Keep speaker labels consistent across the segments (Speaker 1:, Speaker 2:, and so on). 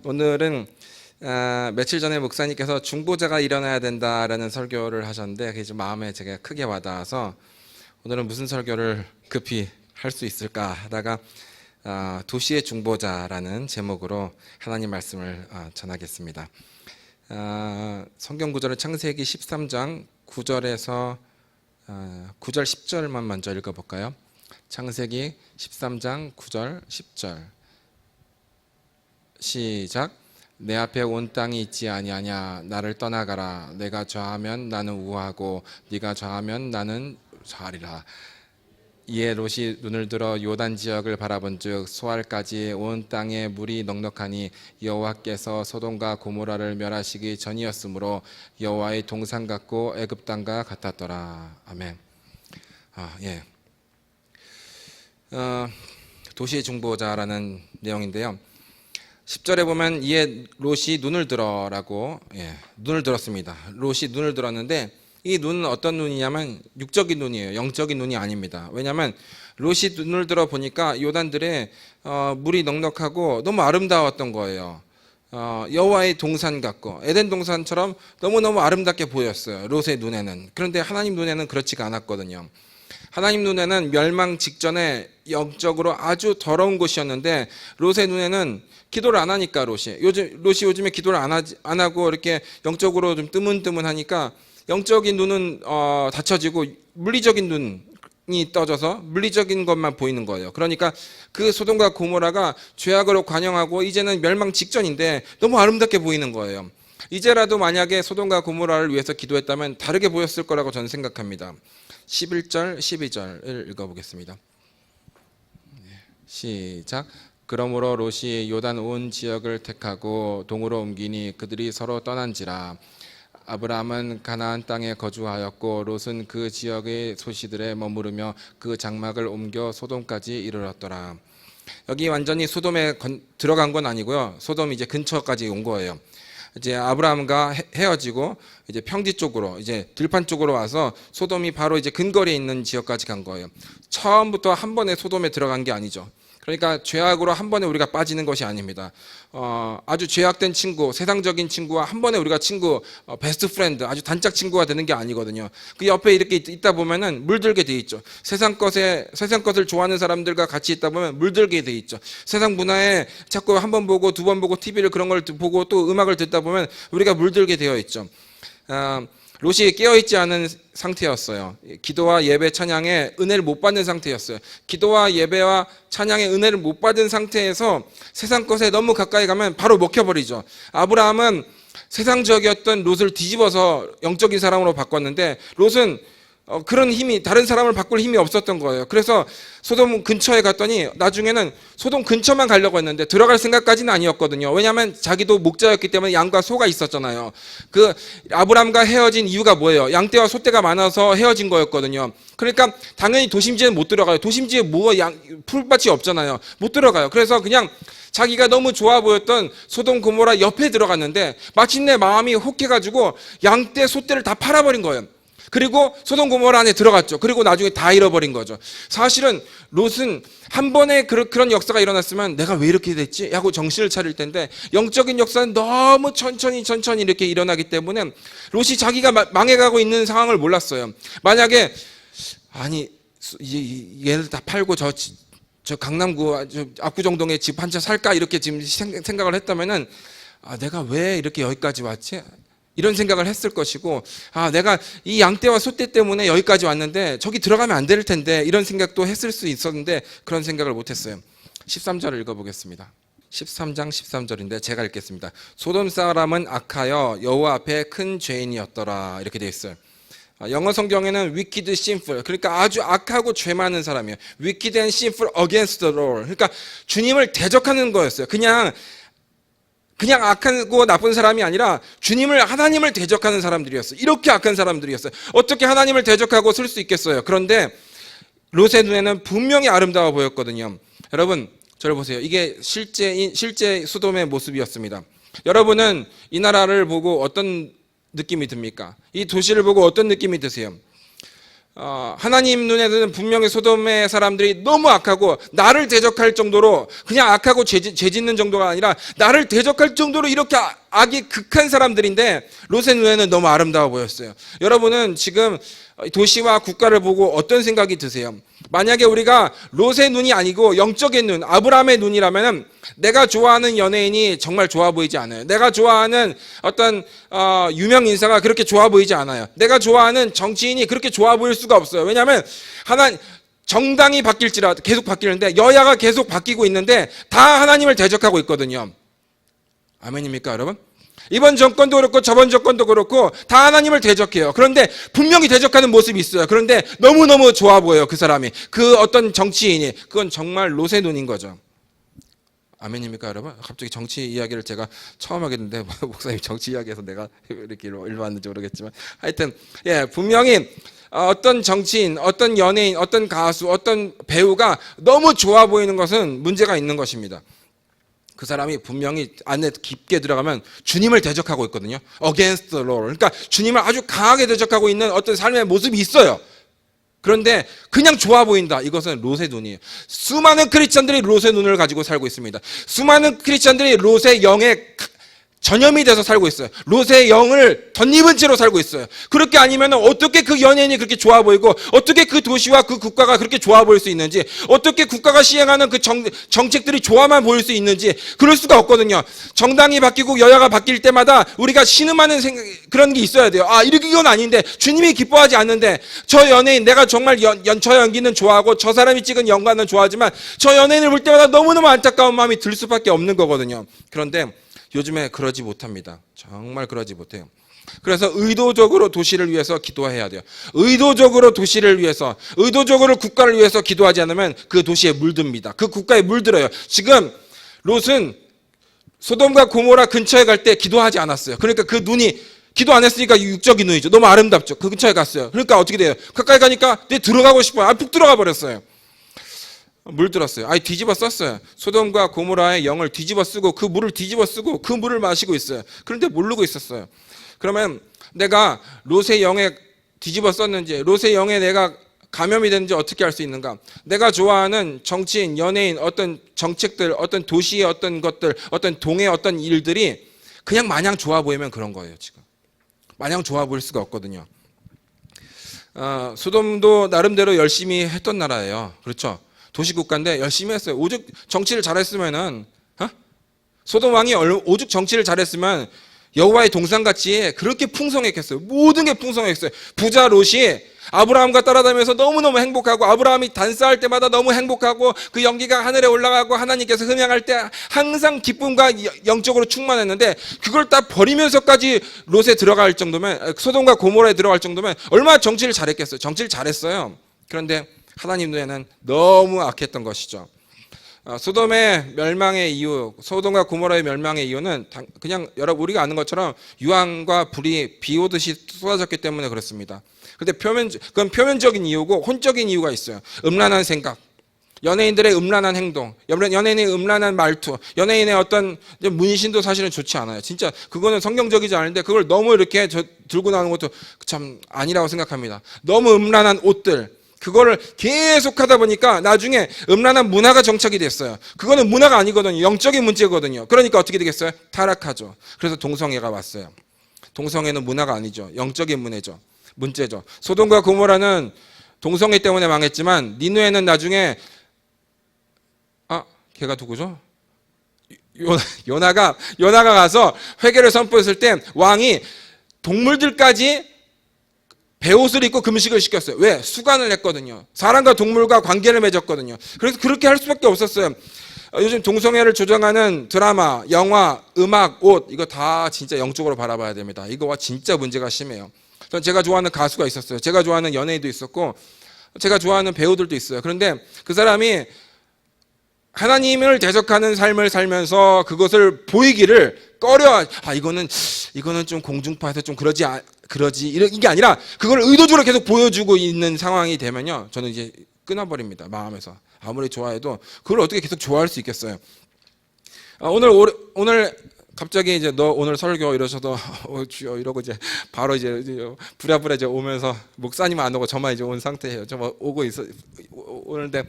Speaker 1: 오늘은 며칠 전에 목사님께서 중보자가 일어나야 된다라는 설교를 하셨는데 그게 좀 마음에 제가 크게 와닿아서 오늘은 무슨 설교를 급히 할 수 있을까 하다가 도시의 중보자라는 제목으로 하나님 말씀을 전하겠습니다. 성경 구절은 창세기 13장 9절에서 9절 10절만 먼저 읽어볼까요? 창세기 13장 9절 10절 시작. 내 앞에 온 땅이 있지 아니하냐. 나를 떠나가라. 내가 좌하면 나는 우하고 네가 좌하면 나는 좌하리라. 이에 롯이 눈을 들어 요단 지역을 바라본즉 소알까지 온 땅에 물이 넉넉하니 여호와께서 소돔과 고모라를 멸하시기 전이었으므로 여호와의 동산 같고 애굽 땅과 같았더라. 아멘. 도시의 중보자라는 내용인데요. 10절에 보면 이에 롯이 눈을 들어라고 눈을 들었습니다. 롯이 눈을 들었는데 이 눈은 어떤 눈이냐면 육적인 눈이에요. 영적인 눈이 아닙니다. 왜냐하면 롯이 눈을 들어 보니까 요단들에 물이 넉넉하고 너무 아름다웠던 거예요. 여호와의 동산 같고 에덴 동산처럼 너무너무 아름답게 보였어요. 롯의 눈에는. 그런데 하나님 눈에는 그렇지가 않았거든요. 하나님 눈에는 멸망 직전에 영적으로 아주 더러운 곳이었는데 롯의 눈에는 기도를 안 하니까 롯이 요즘에 기도를 안 하고 이렇게 영적으로 좀 뜨문뜨문하니까 영적인 눈은 닫혀지고 물리적인 눈이 떠져서 물리적인 것만 보이는 거예요. 그러니까 그 소돔과 고모라가 죄악으로 관영하고 이제는 멸망 직전인데 너무 아름답게 보이는 거예요. 이제라도 만약에 소돔과 고모라를 위해서 기도했다면 다르게 보였을 거라고 저는 생각합니다. 11절 12절을 읽어보겠습니다. 시작. 그러므로 롯이 요단 온 지역을 택하고 동으로 옮기니 그들이 서로 떠난지라. 아브라함은 가나안 땅에 거주하였고 롯은 그 지역의 소시들에 머무르며 그 장막을 옮겨 소돔까지 이르렀더라. 여기 완전히 소돔에 들어간 건 아니고요. 소돔 이제 근처까지 온 거예요. 이제 아브라함과 헤어지고 이제 평지 쪽으로 이제 들판 쪽으로 와서 소돔이 바로 이제 근거리에 있는 지역까지 간 거예요. 처음부터 한 번에 소돔에 들어간 게 아니죠. 그러니까 죄악으로 한 번에 우리가 빠지는 것이 아닙니다. 아주 죄악된 친구, 세상적인 친구와 한 번에 우리가 친구, 베스트 프렌드, 아주 단짝 친구가 되는 게 아니거든요. 그 옆에 이렇게 있다 보면은 물들게 돼 있죠. 세상 것을 좋아하는 사람들과 같이 있다 보면 물들게 돼 있죠. 세상 문화에 자꾸 한 번 보고 두 번 보고 TV를 그런 걸 보고 또 음악을 듣다 보면 우리가 물들게 되어 있죠. 롯이 깨어있지 않은 상태였어요. 기도와 예배 찬양에 은혜를 못 받는 상태였어요. 기도와 예배와 찬양의 은혜를 못 받은 상태에서 세상 것에 너무 가까이 가면 바로 먹혀버리죠. 아브라함은 세상적이었던 롯을 뒤집어서 영적인 사람으로 바꿨는데 롯은 그런 힘이 다른 사람을 바꿀 힘이 없었던 거예요. 그래서 소돔 근처에 갔더니 나중에는 소돔 근처만 가려고 했는데 들어갈 생각까지는 아니었거든요. 왜냐하면 자기도 목자였기 때문에 양과 소가 있었잖아요. 그 아브람과 헤어진 이유가 뭐예요? 양떼와 소떼가 많아서 헤어진 거였거든요. 그러니까 당연히 도심지에는 못 들어가요. 도심지에 풀밭이 없잖아요. 못 들어가요. 그래서 그냥 자기가 너무 좋아 보였던 소돔 고모라 옆에 들어갔는데 마침내 마음이 혹해가지고 양떼 소떼를 다 팔아버린 거예요. 그리고 소돔 고모라 안에 들어갔죠. 그리고 나중에 다 잃어버린 거죠. 사실은 롯은 한 번에 그런 역사가 일어났으면 내가 왜 이렇게 됐지? 하고 정신을 차릴 텐데 영적인 역사는 너무 천천히 이렇게 일어나기 때문에 롯이 자기가 망해가고 있는 상황을 몰랐어요. 만약에 얘네들 다 팔고 저 강남구 압구정동에 집 한 채 살까 이렇게 지금 생각을 했다면은 내가 왜 이렇게 여기까지 왔지? 이런 생각을 했을 것이고 내가 이 양떼와 소떼 때문에 여기까지 왔는데 저기 들어가면 안 될 텐데 이런 생각도 했을 수 있었는데 그런 생각을 못했어요. 13절을 읽어보겠습니다. 13장 13절인데 제가 읽겠습니다. 소돔 사람은 악하여 여호와 앞에 큰 죄인이었더라 이렇게 되어 있어요. 영어 성경에는 wicked, sinful, 그러니까 아주 악하고 죄 많은 사람이에요. wicked and sinful against the Lord. 그러니까 주님을 대적하는 거였어요. 그냥 악하고 나쁜 사람이 아니라 하나님을 대적하는 사람들이었어요. 이렇게 악한 사람들이었어요. 어떻게 하나님을 대적하고 쓸 수 있겠어요? 그런데 롯의 눈에는 분명히 아름다워 보였거든요. 여러분, 저를 보세요. 이게 실제 소돔의 모습이었습니다. 여러분은 이 나라를 보고 어떤 느낌이 듭니까? 이 도시를 보고 어떤 느낌이 드세요? 하나님 눈에는 분명히 소돔의 사람들이 너무 악하고 나를 대적할 정도로, 그냥 악하고 죄 짓는 정도가 아니라 나를 대적할 정도로 이렇게 악이 극한 사람들인데 롯의 눈에는 너무 아름다워 보였어요. 여러분은 지금 도시와 국가를 보고 어떤 생각이 드세요? 만약에 우리가 롯의 눈이 아니고 영적인 눈, 아브라함의 눈이라면 내가 좋아하는 연예인이 정말 좋아 보이지 않아요. 내가 좋아하는 어떤 유명 인사가 그렇게 좋아 보이지 않아요. 내가 좋아하는 정치인이 그렇게 좋아 보일 수가 없어요. 왜냐하면 정당이 바뀔지라도 계속 바뀌는데, 여야가 계속 바뀌고 있는데 다 하나님을 대적하고 있거든요. 아멘입니까, 여러분? 이번 정권도 그렇고 저번 정권도 그렇고 다 하나님을 대적해요. 그런데 분명히 대적하는 모습이 있어요. 그런데 너무너무 좋아 보여요, 그 사람이. 그 어떤 정치인이. 그건 정말 롯의 눈인 거죠. 아멘입니까, 여러분? 갑자기 정치 이야기를 제가 처음 하게 됐는데 목사님 정치 이야기에서 내가 이렇게 일로 왔는지 모르겠지만, 하여튼 분명히 어떤 정치인, 어떤 연예인, 어떤 가수, 어떤 배우가 너무 좋아 보이는 것은 문제가 있는 것입니다. 그 사람이 분명히 안에 깊게 들어가면 주님을 대적하고 있거든요. Against the Lord. 그러니까 주님을 아주 강하게 대적하고 있는 어떤 삶의 모습이 있어요. 그런데 그냥 좋아 보인다. 이것은 롯의 눈이에요. 수많은 크리스천들이 롯의 눈을 가지고 살고 있습니다. 수많은 크리스천들이 롯의 영에 전염이 돼서 살고 있어요. 롯의 영을 덧입은 채로 살고 있어요. 그렇게 아니면 어떻게 그 연예인이 그렇게 좋아 보이고, 어떻게 그 도시와 그 국가가 그렇게 좋아 보일 수 있는지, 어떻게 국가가 시행하는 그 정책들이 좋아만 보일 수 있는지, 그럴 수가 없거든요. 정당이 바뀌고 여야가 바뀔 때마다 우리가 신음하는 그런 게 있어야 돼요. 이건 아닌데, 주님이 기뻐하지 않는데, 저 연예인, 내가 정말 저 연기는 좋아하고 저 사람이 찍은 영화는 좋아하지만 저 연예인을 볼 때마다 너무너무 안타까운 마음이 들 수밖에 없는 거거든요. 그런데 요즘에 그러지 못합니다. 정말 그러지 못해요. 그래서 의도적으로 도시를 위해서 기도해야 돼요. 의도적으로 도시를 위해서, 의도적으로 국가를 위해서 기도하지 않으면 그 도시에 물듭니다. 그 국가에 물들어요. 지금 롯은 소돔과 고모라 근처에 갈 때 기도하지 않았어요. 그러니까 그 눈이, 기도 안 했으니까 육적인 눈이죠. 너무 아름답죠. 그 근처에 갔어요. 그러니까 어떻게 돼요? 가까이 가니까 들어가고 싶어요. 푹 들어가 버렸어요. 물들었어요. 뒤집어 썼어요. 소돔과 고모라의 영을 뒤집어 쓰고 그 물을 뒤집어 쓰고 그 물을 마시고 있어요. 그런데 모르고 있었어요. 그러면 내가 롯의 영에 뒤집어 썼는지, 롯의 영에 내가 감염이 됐는지 어떻게 알 수 있는가? 내가 좋아하는 정치인, 연예인, 어떤 정책들, 어떤 도시의 어떤 것들, 어떤 동의 어떤 일들이 그냥 마냥 좋아 보이면 그런 거예요. 지금 마냥 좋아 보일 수가 없거든요. 소돔도 나름대로 열심히 했던 나라예요. 그렇죠? 도시국가인데 열심히 했어요. 오죽 정치를 잘했으면은, 소돔 왕이 오죽 정치를 잘했으면 여호와의 동산같이 그렇게 풍성했겠어요. 모든 게 풍성했어요. 부자 롯이 아브라함과 따라다니면서 너무너무 행복하고, 아브라함이 단싸할 때마다 너무 행복하고, 그 연기가 하늘에 올라가고 하나님께서 흠양할 때 항상 기쁨과 영적으로 충만했는데, 그걸 다 버리면서까지 롯에 들어갈 정도면, 소돔과 고모라에 들어갈 정도면 얼마나 정치를 잘했겠어요. 정치를 잘했어요. 그런데 하나님 눈에는 너무 악했던 것이죠. 소돔의 멸망의 이유, 소돔과 고모라의 멸망의 이유는 그냥 여러분 우리가 아는 것처럼 유황과 불이 비 오듯이 쏟아졌기 때문에 그렇습니다. 근데 그건 표면적인 이유고 혼적인 이유가 있어요. 음란한 생각, 연예인들의 음란한 행동, 연예인의 음란한 말투, 연예인의 어떤 문신도 사실은 좋지 않아요. 진짜 그거는 성경적이지 않은데 그걸 너무 이렇게 들고 나오는 것도 참 아니라고 생각합니다. 너무 음란한 옷들, 그거를 계속 하다 보니까 나중에 음란한 문화가 정착이 됐어요. 그거는 문화가 아니거든요. 영적인 문제거든요. 그러니까 어떻게 되겠어요? 타락하죠. 그래서 동성애가 왔어요. 동성애는 문화가 아니죠. 영적인 문제죠. 소돔과 고모라는 동성애 때문에 망했지만 니느웨는 나중에 걔가 누구죠? 요나가 가서 회개를 선포했을 때 왕이 동물들까지 베옷을 입고 금식을 시켰어요. 왜? 수간을 했거든요. 사람과 동물과 관계를 맺었거든요. 그래서 그렇게 할 수밖에 없었어요. 요즘 동성애를 조장하는 드라마, 영화, 음악, 옷, 이거 다 진짜 영적으로 바라봐야 됩니다. 이거와 진짜 문제가 심해요. 전 제가 좋아하는 가수가 있었어요. 제가 좋아하는 연예인도 있었고 제가 좋아하는 배우들도 있어요. 그런데 그 사람이 하나님을 대적하는 삶을 살면서 그것을 보이기를 꺼려. 이거는 좀 공중파에서 좀 그러지 이게 아니라 그걸 의도적으로 계속 보여주고 있는 상황이 되면요, 저는 이제 끊어버립니다. 마음에서 아무리 좋아해도 그걸 어떻게 계속 좋아할 수 있겠어요? 오늘 갑자기 이제 너 오늘 설교 이러셔도 주여 이러고 이제 바로 이제 부랴부랴 이제 오면서 목사님 안 오고 저만 이제 온 상태예요. 저 오고 있어 오는데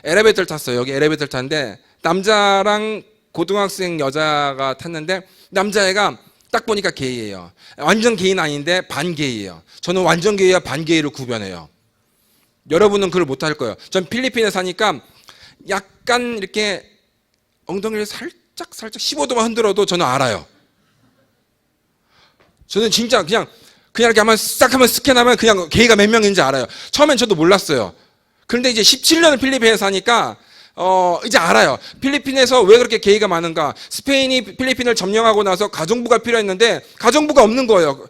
Speaker 1: 엘리베이터를 탔어요. 여기 엘리베이터를 탔는데 남자랑 고등학생 여자가 탔는데 남자애가 딱 보니까 게이예요. 완전 게이는 아닌데 반게이예요. 저는 완전 게이와 반게이를 구별해요. 여러분은 그걸 못할 거예요. 전 필리핀에 사니까 약간 이렇게 엉덩이를 살짝 15도만 흔들어도 저는 알아요. 저는 진짜 그냥 이렇게 한번 싹 한번 스캔하면 그냥 게이가 몇 명인지 알아요. 처음엔 저도 몰랐어요. 그런데 이제 17년을 필리핀에 사니까 이제 알아요. 필리핀에서 왜 그렇게 게이가 많은가? 스페인이 필리핀을 점령하고 나서 가정부가 필요했는데 가정부가 없는 거예요.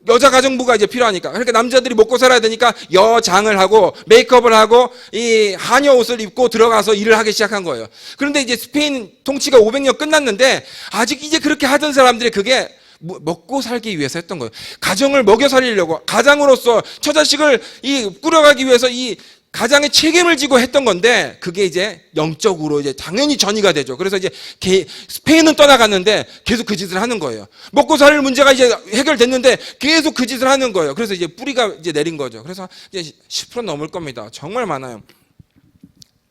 Speaker 1: 여자 가정부가 이제 필요하니까. 그러니까 남자들이 먹고 살아야 되니까 여장을 하고 메이크업을 하고 이 하녀 옷을 입고 들어가서 일을 하기 시작한 거예요. 그런데 이제 스페인 통치가 500년 끝났는데 아직 이제 그렇게 하던 사람들이 그게 먹고 살기 위해서 했던 거예요. 가정을 먹여 살리려고, 가장으로서 처자식을 꾸려가기 위해서 이 가장의 책임을 지고 했던 건데 그게 이제 영적으로 이제 당연히 전이가 되죠. 그래서 이제 스페인은 떠나갔는데 계속 그 짓을 하는 거예요. 먹고 살 문제가 이제 해결됐는데 계속 그 짓을 하는 거예요. 그래서 이제 뿌리가 이제 내린 거죠. 그래서 이제 10% 넘을 겁니다. 정말 많아요.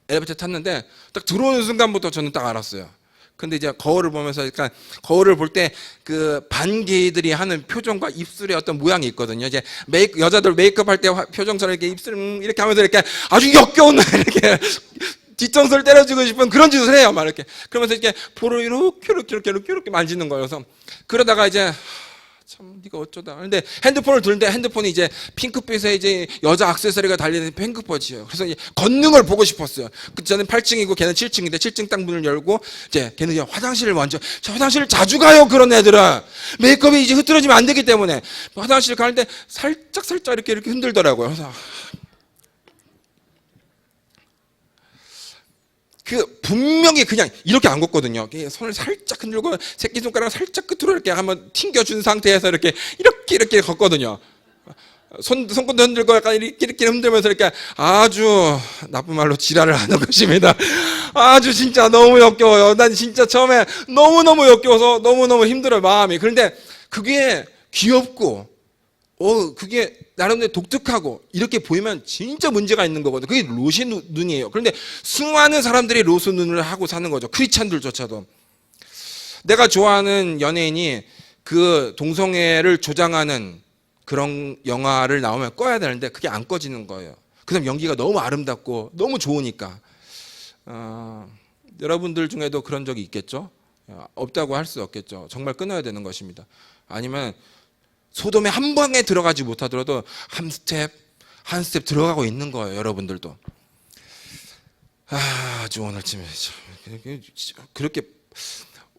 Speaker 1: 엘리베이터 탔는데 딱 들어오는 순간부터 저는 딱 알았어요. 근데 이제 거울을 보면서, 그러니까 거울을 볼 때 그 반게이들이 하는 표정과 입술의 어떤 모양이 있거든요. 이제 여자들 메이크업 할 때 표정처럼 이렇게 입술 이렇게 하면서 이렇게 아주 역겨운 이렇게 뒷정서를 때려주고 싶은 그런 짓을 해요. 막 이렇게. 그러면서 이렇게 볼을 이렇게 만지는 거예요. 그래서 그러다가 이제 참 네가 어쩌다. 근데 핸드폰을 들는데 핸드폰이 이제 핑크빛의 이제 여자 액세서리가 달리는 핑크빛이에요. 그래서 이제 걷는 걸 보고 싶었어요. 저는 8층이고 걔는 7층인데 7층 딱 문을 열고 이제 걔는 이제 화장실을 먼저, 저 화장실을 자주 가요. 그런 애들은 메이크업이 이제 흐트러지면 안 되기 때문에 화장실 가는데 살짝 이렇게 흔들더라고요. 그래서 분명히 그냥 이렇게 안 걷거든요. 손을 살짝 흔들고 새끼손가락을 살짝 끝으로 이렇게 한번 튕겨준 상태에서 이렇게 걷거든요. 손끝도 흔들고 약간 이렇게 흔들면서 이렇게 아주 나쁜 말로 지랄을 하는 것입니다. 아주 진짜 너무 역겨워요. 난 진짜 처음에 너무너무 역겨워서 너무너무 힘들어요, 마음이. 그런데 그게 귀엽고 그게 나름대로 독특하고 이렇게 보이면 진짜 문제가 있는 거거든요. 그게 로시 눈이에요. 그런데 수많은 사람들이 로스 눈을 하고 사는 거죠. 크리스찬들조차도. 내가 좋아하는 연예인이 그 동성애를 조장하는 그런 영화를 나오면 꺼야 되는데 그게 안 꺼지는 거예요. 그 사람 연기가 너무 아름답고 너무 좋으니까. 여러분들 중에도 그런 적이 있겠죠? 없다고 할 수 없겠죠. 정말 끊어야 되는 것입니다. 아니면 소돔에 한 방에 들어가지 못하더라도 한 스텝 들어가고 있는 거예요. 여러분들도. 아주 오늘쯤에 그렇게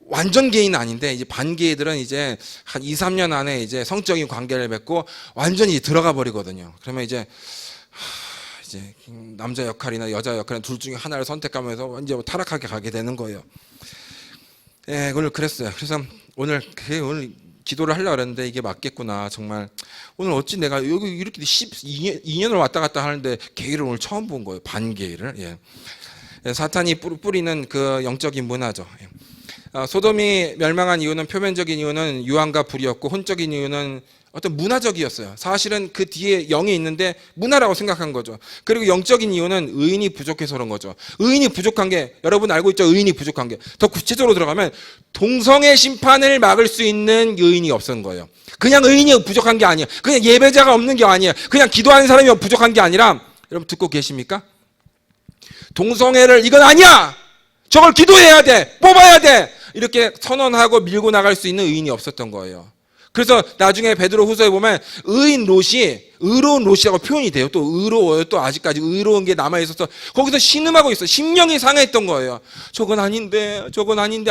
Speaker 1: 완전 게이는 아닌데 이제 반게이들은 이제 한 2, 3년 안에 이제 성적인 관계를 맺고 완전히 들어가 버리거든요. 그러면 이제 남자 역할이나 여자 역할이나 둘 중에 하나를 선택하면서 완전 타락하게 가게 되는 거예요. 예, 오늘 그랬어요. 그래서 오늘 기도를 하려고 했는데 이게 맞겠구나. 정말 오늘 어찌 내가 여기 이렇게 12년을 왔다 갔다 하는데 게이를 오늘 처음 본 거예요. 반게이를. 예. 사탄이 뿌리는 그 영적인 문화죠. 예. 소돔이 멸망한 이유는, 표면적인 이유는 유황과 불이었고 혼적인 이유는 어떤 문화적이었어요. 사실은 그 뒤에 영이 있는데 문화라고 생각한 거죠. 그리고 영적인 이유는 의인이 부족해서 그런 거죠. 의인이 부족한 게, 여러분 알고 있죠? 의인이 부족한 게. 더 구체적으로 들어가면 동성애 심판을 막을 수 있는 의인이 없었던 거예요. 그냥 의인이 부족한 게 아니에요. 그냥 예배자가 없는 게 아니에요. 그냥 기도하는 사람이 부족한 게 아니라, 여러분 듣고 계십니까? 동성애를 이건 아니야! 저걸 기도해야 돼! 뽑아야 돼! 이렇게 선언하고 밀고 나갈 수 있는 의인이 없었던 거예요. 그래서 나중에 베드로 후서에 보면 의인 롯이, 의로운 롯이라고 표현이 돼요. 또 의로워요. 또 아직까지 의로운 게 남아있어서 거기서 신음하고 있어요. 심령이 상했던 거예요. 저건 아닌데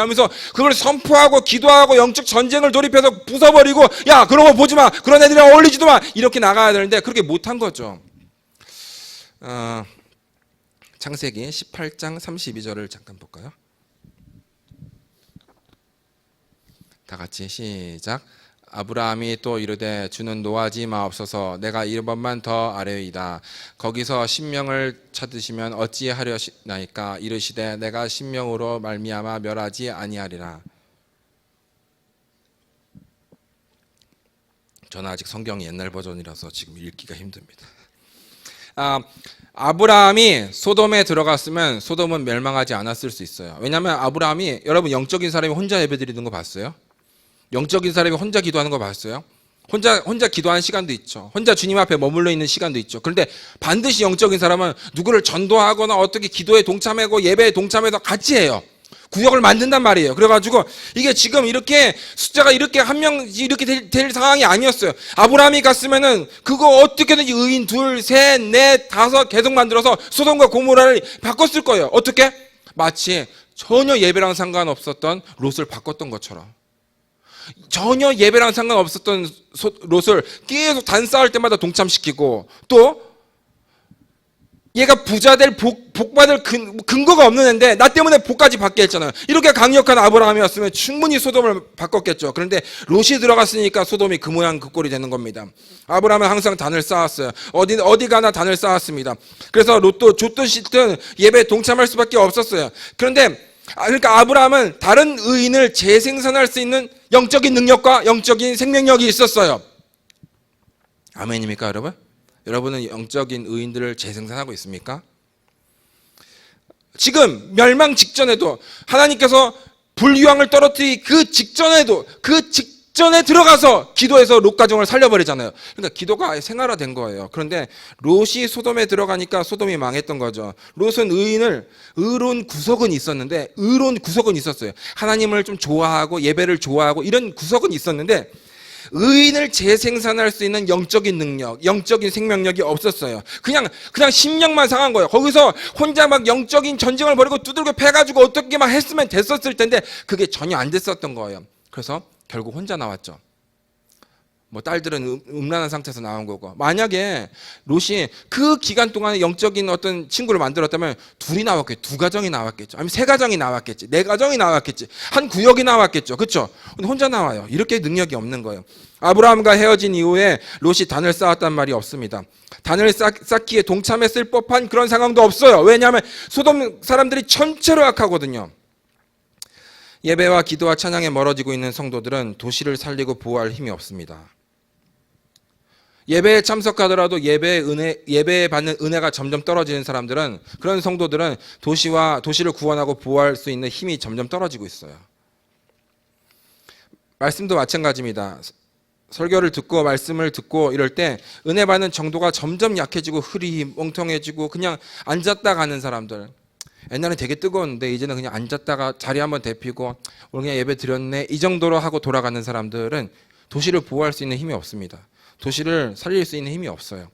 Speaker 1: 하면서 그걸 선포하고 기도하고 영적 전쟁을 돌입해서 부숴버리고, 야 그런 거 보지 마, 그런 애들이랑 어울리지도 마, 이렇게 나가야 되는데 그렇게 못한 거죠. 창세기 18장 32절을 잠깐 볼까요? 다 같이 시작. 아브라함이 또 이르되 주는 노하지 마옵소서. 내가 1번만 더 아뢰이다. 거기서 신명을 찾으시면 어찌하려나이까. 이르시되 내가 신명으로 말미암아 멸하지 아니하리라. 저는 아직 성경이 옛날 버전이라서 지금 읽기가 힘듭니다. 아브라함이 소돔에 들어갔으면 소돔은 멸망하지 않았을 수 있어요. 왜냐하면 아브라함이, 여러분 영적인 사람이 혼자 예배드리는 거 봤어요? 영적인 사람이 혼자 기도하는 거 봤어요? 혼자 기도하는 시간도 있죠. 혼자 주님 앞에 머물러 있는 시간도 있죠. 그런데 반드시 영적인 사람은 누구를 전도하거나 어떻게 기도에 동참하고 예배에 동참해서 같이 해요. 구역을 만든단 말이에요. 그래가지고 이게 지금 이렇게 숫자가 이렇게 한 명 이렇게 될 상황이 아니었어요. 아브라함이 갔으면은 그거 어떻게든지 의인 둘, 셋, 넷, 다섯 계속 만들어서 소돔과 고모라를 바꿨을 거예요. 어떻게? 마치 전혀 예배랑 상관없었던 롯을 바꿨던 것처럼. 전혀 예배랑 상관없었던 롯을 계속 단싸울 때마다 동참시키고, 또 얘가 부자 될 복 받을 근거가 없는 애인데 나 때문에 복까지 받게 했잖아요. 이렇게 강력한 아브라함이었으면 충분히 소돔을 바꿨겠죠. 그런데 롯이 들어갔으니까 소돔이 그 모양 그 꼴이 되는 겁니다. 아브라함은 항상 단을 쌓았어요. 어디 가나 단을 쌓았습니다. 그래서 롯도 줬든 씻든 예배에 동참할 수밖에 없었어요. 그러니까 아브라함은 다른 의인을 재생산할 수 있는 영적인 능력과 영적인 생명력이 있었어요. 아멘입니까, 여러분? 여러분은 영적인 의인들을 재생산하고 있습니까? 지금 멸망 직전에도 하나님께서 불유황을 떨어뜨리기 그 직전에 들어가서 기도해서 롯 가정을 살려버리잖아요. 그러니까 기도가 생활화된 거예요. 그런데 롯이 소돔에 들어가니까 소돔이 망했던 거죠. 롯은 의로운 구석은 있었는데, 의로운 구석은 있었어요. 하나님을 좀 좋아하고 예배를 좋아하고 이런 구석은 있었는데 의인을 재생산할 수 있는 영적인 능력, 영적인 생명력이 없었어요. 그냥 심령만 상한 거예요. 거기서 혼자 막 영적인 전쟁을 벌이고 두들겨 패가지고 어떻게 막 했으면 됐었을 텐데 그게 전혀 안 됐었던 거예요. 그래서 결국 혼자 나왔죠. 뭐 딸들은 음란한 상태에서 나온 거고, 만약에 롯이 그 기간 동안에 영적인 어떤 친구를 만들었다면 둘이 나왔겠죠. 두 가정이 나왔겠죠. 아니면 세 가정이 나왔겠지. 네 가정이 나왔겠지. 한 구역이 나왔겠죠. 그렇죠? 근데 혼자 나와요. 이렇게 능력이 없는 거예요. 아브라함과 헤어진 이후에 롯이 단을 쌓았단 말이 없습니다. 단을 쌓기에 동참했을 법한 그런 상황도 없어요. 왜냐하면 소돔 사람들이 전체로 악하거든요. 예배와 기도와 찬양에 멀어지고 있는 성도들은 도시를 살리고 보호할 힘이 없습니다. 예배에 참석하더라도 예배에 받는 은혜가 점점 떨어지는 사람들은, 그런 성도들은 도시를 구원하고 보호할 수 있는 힘이 점점 떨어지고 있어요. 말씀도 마찬가지입니다. 설교를 듣고 말씀을 듣고 이럴 때 은혜 받는 정도가 점점 약해지고 멍텅해지고 그냥 앉았다 가는 사람들. 옛날에 되게 뜨거웠는데 이제는 그냥 앉았다가 자리 한번 데피고 오늘 그냥 예배 드렸네 이 정도로 하고 돌아가는 사람들은 도시를 보호할 수 있는 힘이 없습니다. 도시를 살릴 수 있는 힘이 없어요.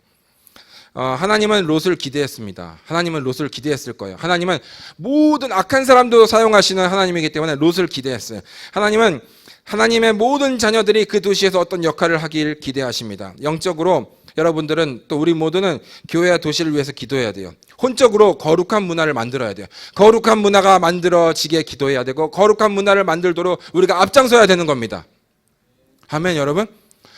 Speaker 1: 하나님은 롯을 기대했습니다. 하나님은 롯을 기대했을 거예요. 하나님은 모든 악한 사람도 사용하시는 하나님이기 때문에 롯을 기대했어요. 하나님은 하나님의 모든 자녀들이 그 도시에서 어떤 역할을 하길 기대하십니다. 영적으로 여러분들은, 또 우리 모두는 교회와 도시를 위해서 기도해야 돼요. 혼적으로 거룩한 문화를 만들어야 돼요. 거룩한 문화가 만들어지게 기도해야 되고, 거룩한 문화를 만들도록 우리가 앞장서야 되는 겁니다. 아멘, 여러분?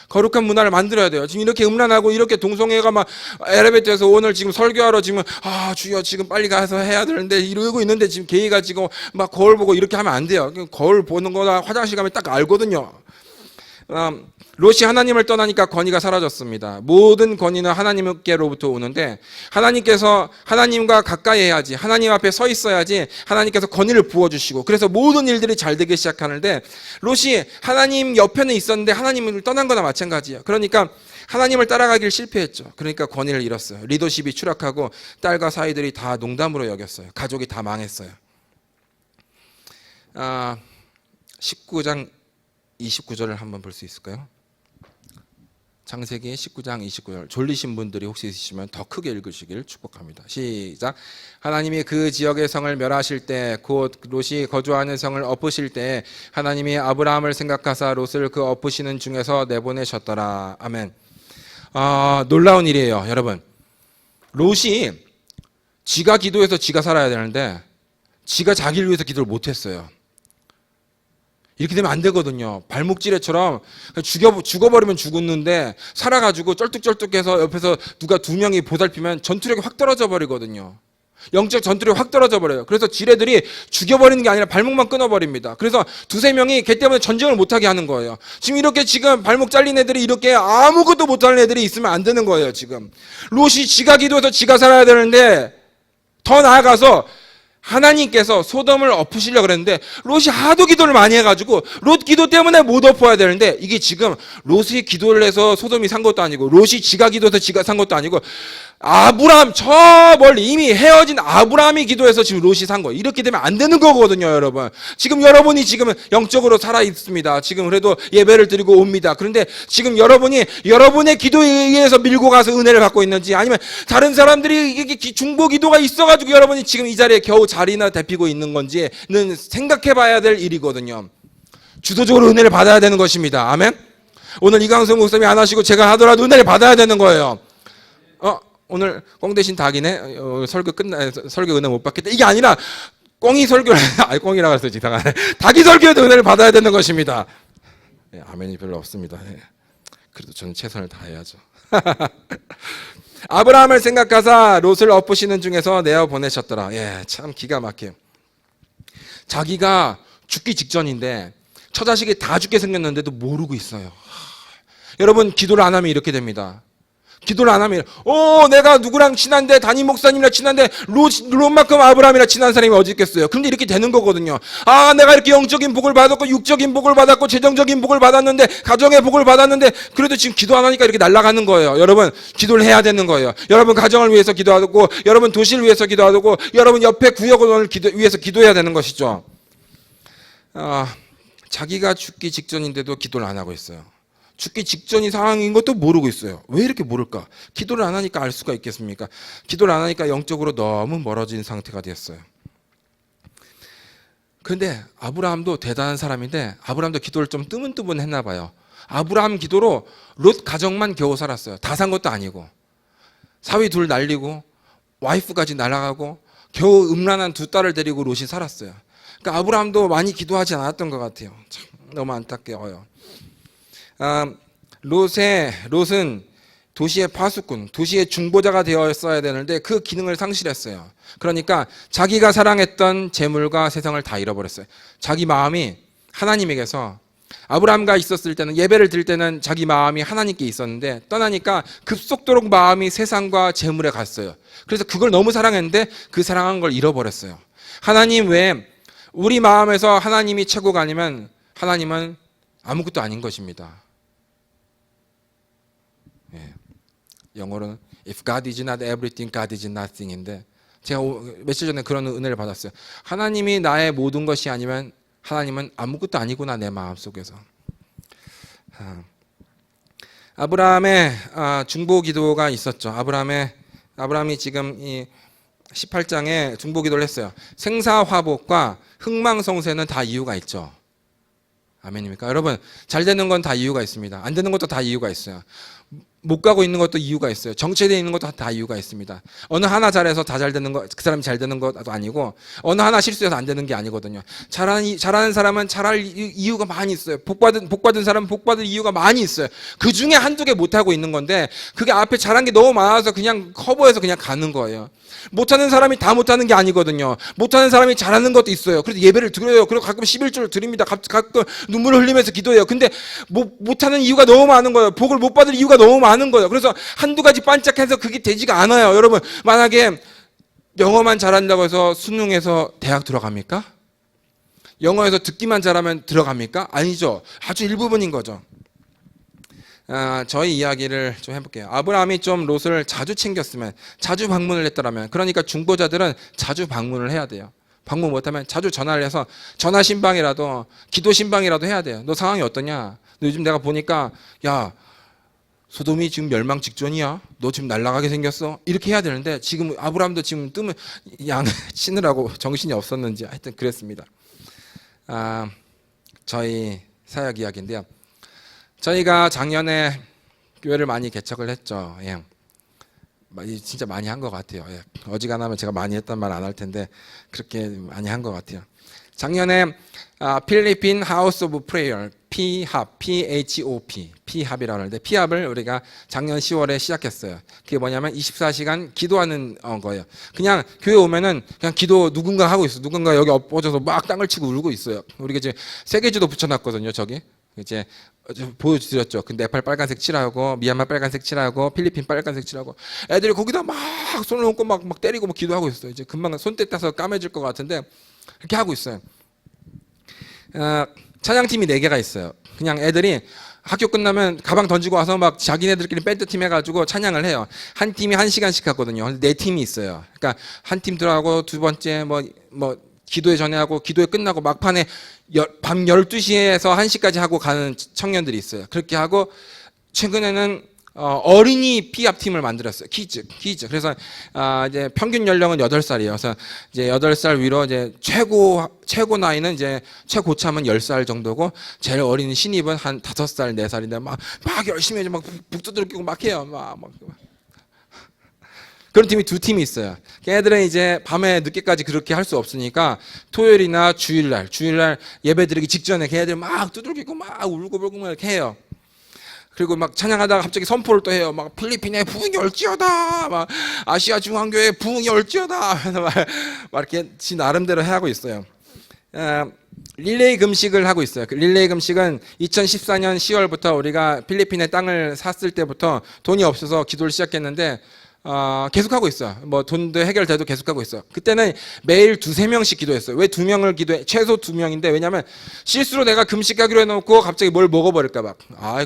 Speaker 1: 거룩한 문화를 만들어야 돼요. 지금 이렇게 음란하고 이렇게 동성애가 막 엘리베이터에서 오늘 지금 설교하러 지금 주여 지금 빨리 가서 해야 되는데 이러고 있는데 지금 개이가 지금 막 거울 보고 이렇게 하면 안 돼요. 거울 보는 거나 화장실 가면 딱 알거든요. 롯이 하나님을 떠나니까 권위가 사라졌습니다. 모든 권위는 하나님께로부터 오는데 하나님께서 하나님과 가까이 해야지, 하나님 앞에 서 있어야지 하나님께서 권위를 부어주시고, 그래서 모든 일들이 잘 되기 시작하는데 롯이 하나님 옆에는 있었는데 하나님을 떠난 거나 마찬가지예요. 그러니까 하나님을 따라가길 실패했죠. 그러니까 권위를 잃었어요. 리더십이 추락하고 딸과 사위들이 다 농담으로 여겼어요. 가족이 다 망했어요. 19장 29절을 한번 볼 수 있을까요? 창세기 19장 29절. 졸리신 분들이 혹시 있으시면 더 크게 읽으시길 축복합니다. 시작. 하나님이 그 지역의 성을 멸하실 때, 곧 롯이 거주하는 성을 엎으실 때 하나님이 아브라함을 생각하사 롯을 그 엎으시는 중에서 내보내셨더라. 아멘. 놀라운 일이에요, 여러분. 롯이 지가 기도해서 지가 살아야 되는데 지가 자기를 위해서 기도를 못했어요. 이렇게 되면 안 되거든요. 발목지레처럼 죽어버리면 죽었는데 살아가지고 쩔뚝쩔뚝해서 옆에서 누가 두 명이 보살피면 전투력이 확 떨어져 버리거든요. 영적 전투력이 확 떨어져 버려요. 그래서 지뢰들이 죽여버리는 게 아니라 발목만 끊어버립니다. 그래서 두세 명이 걔 때문에 전쟁을 못하게 하는 거예요. 지금 발목 잘린 애들이 이렇게 아무것도 못하는 애들이 있으면 안 되는 거예요. 지금 롯이 지가 기도해서 지가 살아야 되는데, 더 나아가서 하나님께서 소돔을 엎으시려고 그랬는데 롯이 하도 기도를 많이 해가지고 롯 기도 때문에 못 엎어야 되는데, 이게 지금 롯이 기도를 해서 소돔이 산 것도 아니고 롯이 지가 기도해서 지가 산 것도 아니고 아브라함, 저 멀리 이미 헤어진 아브라함이 기도해서 지금 롯이 산 거예요. 이렇게 되면 안 되는 거거든요, 여러분. 지금 여러분이 지금 영적으로 살아 있습니다. 지금 그래도 예배를 드리고 옵니다. 그런데 지금 여러분이 여러분의 기도에 의해서 밀고 가서 은혜를 받고 있는지, 아니면 다른 사람들이 이게 중보 기도가 있어가지고 여러분이 지금 이 자리에 겨우 자리나 대피고 있는 건지는 생각해 봐야 될 일이거든요. 주도적으로 은혜를 받아야 되는 것입니다. 아멘? 오늘 이강성 목사님이 안 하시고 제가 하더라도 은혜를 받아야 되는 거예요. 오늘 꽁 대신 닭이네. 설교 은혜 못 받겠다. 이게 아니라 꽁이 설교를 꽁이라고 해서 지당하네. 닭이 설교에도 은혜를 받아야 되는 것입니다. 네, 아멘이 별로 없습니다. 네. 그래도 저는 최선을 다해야죠. 아브라함을 생각하사 롯을 엎으시는 중에서 내어 보내셨더라. 예, 참 기가 막혀요. 자기가 죽기 직전인데 처자식이 다 죽게 생겼는데도 모르고 있어요. 여러분, 기도를 안 하면 이렇게 됩니다. 기도를 안 하면 내가 누구랑 친한데, 담임 목사님이랑 친한데 롯만큼 아브라함이랑 친한 사람이 어디 있겠어요. 그런데 이렇게 되는 거거든요. 내가 이렇게 영적인 복을 받았고 육적인 복을 받았고 재정적인 복을 받았는데, 가정의 복을 받았는데, 그래도 지금 기도 안 하니까 이렇게 날아가는 거예요. 여러분, 기도를 해야 되는 거예요. 여러분 가정을 위해서 기도하고, 여러분 도시를 위해서 기도하고, 여러분 옆에 구역을 위해서 기도해야 되는 것이죠. 자기가 죽기 직전인데도 기도를 안 하고 있어요. 죽기 직전이 상황인 것도 모르고 있어요. 왜 이렇게 모를까? 기도를 안 하니까 알 수가 있겠습니까? 기도를 안 하니까 영적으로 너무 멀어진 상태가 됐어요. 그런데 아브라함도 대단한 사람인데, 아브라함도 기도를 좀 뜨문뜨문했나 봐요. 아브라함 기도로 롯 가정만 겨우 살았어요. 다 산 것도 아니고, 사위 둘 날리고 와이프까지 날아가고 겨우 음란한 두 딸을 데리고 롯이 살았어요. 그러니까 아브라함도 많이 기도하지 않았던 것 같아요. 참 너무 안타까워요. 롯은 도시의 파수꾼, 도시의 중보자가 되었어야 되는데 그 기능을 상실했어요. 그러니까 자기가 사랑했던 재물과 세상을 다 잃어버렸어요. 자기 마음이 하나님에게서, 아브라함과 있었을 때는, 예배를 드릴 때는 자기 마음이 하나님께 있었는데 떠나니까 급속도로 마음이 세상과 재물에 갔어요. 그래서 그걸 너무 사랑했는데 그 사랑한 걸 잃어버렸어요. 하나님 외에 우리 마음에서 하나님이 최고가 아니면 하나님은 아무것도 아닌 것입니다. 예. 영어로는 If God is not everything, God is nothing인데, 제가 며칠 전에 그런 은혜를 받았어요. 하나님이 나의 모든 것이 아니면 하나님은 아무것도 아니구나, 내 마음속에서. 아브라함의 중보 기도가 있었죠. 아브라함이 지금 이 18장에 중보 기도를 했어요. 생사화복과 흥망성쇠는 다 이유가 있죠. 아멘입니까? 여러분, 잘 되는 건 다 이유가 있습니다. 안 되는 것도 다 이유가 있어요. 못 가고 있는 것도 이유가 있어요. 정체되어 있는 것도 다 이유가 있습니다. 어느 하나 잘해서 다 잘 되는 거, 그 사람이 잘 되는 것도 아니고, 어느 하나 실수해서 안 되는 게 아니거든요. 잘하는 사람은 잘할 이유가 많이 있어요. 복받은 사람은 복받을 이유가 많이 있어요. 그 중에 한두 개 못하고 있는 건데, 그게 앞에 잘한 게 너무 많아서 그냥 커버해서 그냥 가는 거예요. 못하는 사람이 다 못하는 게 아니거든요. 못하는 사람이 잘하는 것도 있어요. 그래서 예배를 드려요. 그리고 가끔 11조를 드립니다. 가끔 눈물을 흘리면서 기도해요. 근데 못하는 이유가 너무 많은 거예요. 복을 못 받을 이유가 너무 많은 거예요. 그래서 한두 가지 반짝해서 그게 되지가 않아요. 여러분, 만약에 영어만 잘한다고 해서 수능에서 대학 들어갑니까? 영어에서 듣기만 잘하면 들어갑니까? 아니죠. 아주 일부분인 거죠. 저희 이야기를 좀 해볼게요. 아브라함이 좀 롯을 자주 챙겼으면, 자주 방문을 했더라면, 그러니까 중보자들은 자주 방문을 해야 돼요. 방문 못하면 자주 전화를 해서 전화 신방이라도, 기도 신방이라도 해야 돼요. 너 상황이 어떠냐? 너 요즘 내가 보니까 야, 소돔이 지금 멸망 직전이야. 너 지금 날아가게 생겼어. 이렇게 해야 되는데, 지금 아브라함도 지금 뜨면 양 치느라고 정신이 없었는지 하여튼 그랬습니다. 저희 사역 이야기인데요. 저희가 작년에 교회를 많이 개척을 했죠. 예. 진짜 많이 한 것 같아요. 예. 어지간하면 제가 많이 했단 말 안 할 텐데 그렇게 많이 한 것 같아요. 작년에 필리핀 하우스 오브 프레이어, 피합, PHOP, 피합이라고 하는데 피합을 우리가 작년 10월에 시작했어요. 그게 뭐냐면 24시간 기도하는 거예요. 그냥 교회 오면은 그냥 기도 누군가 하고 있어. 누군가 여기 엎어져서 막 땅을 치고 울고 있어요. 우리가 이제 세계지도 붙여놨거든요. 저기 이제 보여드렸죠. 그 네팔 빨간색 칠하고 미얀마 빨간색 칠하고 필리핀 빨간색 칠하고 애들이 거기다 막 손을 얹고 막 때리고 막 기도하고 있어요. 이제 금방 손 떼따서 까매질 것 같은데 그렇게 하고 있어요. 찬양팀이 4개가 있어요. 그냥 애들이 학교 끝나면 가방 던지고 와서 막 자기네들끼리 밴드팀 해가지고 찬양을 해요. 한 팀이 1시간씩 하거든요. 4팀이 있어요. 그러니까 한 팀 들어가고 두 번째 뭐 기도회 전에 하고 기도회 끝나고 막판에 밤 12시에서 1시까지 하고 가는 청년들이 있어요. 그렇게 하고 최근에는 어린이 피합팀을 만들었어요. 키즈. 그래서 이제 평균 연령은 8살이에요. 그래서 이제 8살 위로 이제 최고 나이는 이제 최고참은 10살 정도고 제일 어린 신입은 한 5살, 4살인데 막 열심히 이제 막 북두들기고 막 해요. 막. 그런 팀이 2팀이 있어요. 걔네들은 이제 밤에 늦게까지 그렇게 할 수 없으니까 토요일이나 주일날 예배 드리기 직전에 걔네들 막 두들기고 막 울고불고 막 이렇게 해요. 그리고 막 찬양하다가 갑자기 선포를 또 해요. 막 필리핀에 부흥이 올지어다. 막 아시아 중앙교회 부흥이 올지어다. 하면서 막 이렇게 지 나름대로 하고 있어요. 릴레이 금식을 하고 있어요. 그 릴레이 금식은 2014년 10월부터 우리가 필리핀에 땅을 샀을 때부터 돈이 없어서 기도를 시작했는데 계속하고 있어요. 뭐 돈도 해결돼도 계속하고 있어요. 그때는 매일 2-3명씩 기도했어요. 왜 2명을 기도해? 최소 2명인데 왜냐면 실수로 내가 금식하기로 해놓고 갑자기 뭘 먹어버릴까봐.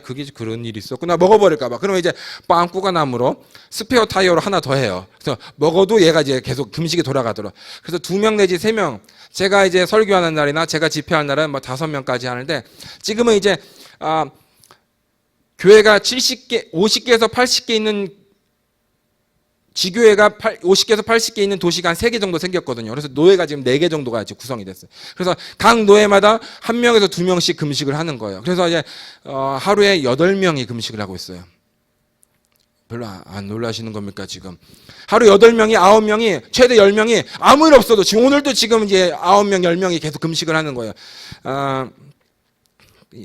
Speaker 1: 그게 그런 일이 있었구나. 먹어버릴까봐. 그러면 이제 빵꾸가 나무로 스페어 타이어로 하나 더 해요. 그래서 먹어도 얘가 이제 계속 금식이 돌아가도록. 그래서 2명 내지 3명. 제가 이제 설교하는 날이나 제가 집회하는 날은 뭐 5명까지 하는데 지금은 이제 교회가 70개, 50개에서 80개 있는 지교회가 50개에서 80개 있는 도시가 한 3개 정도 생겼거든요. 그래서 노예가 지금 4개 정도가 이제 구성이 됐어요. 그래서 각 노예마다 1명에서 2명씩 금식을 하는 거예요. 그래서 이제 하루에 8명이 금식을 하고 있어요. 별로 안 놀라시는 겁니까 지금? 하루 8명이 9명이 최대 10명이 아무 일 없어도 지금 오늘도 지금 이제 9명 10명이 계속 금식을 하는 거예요.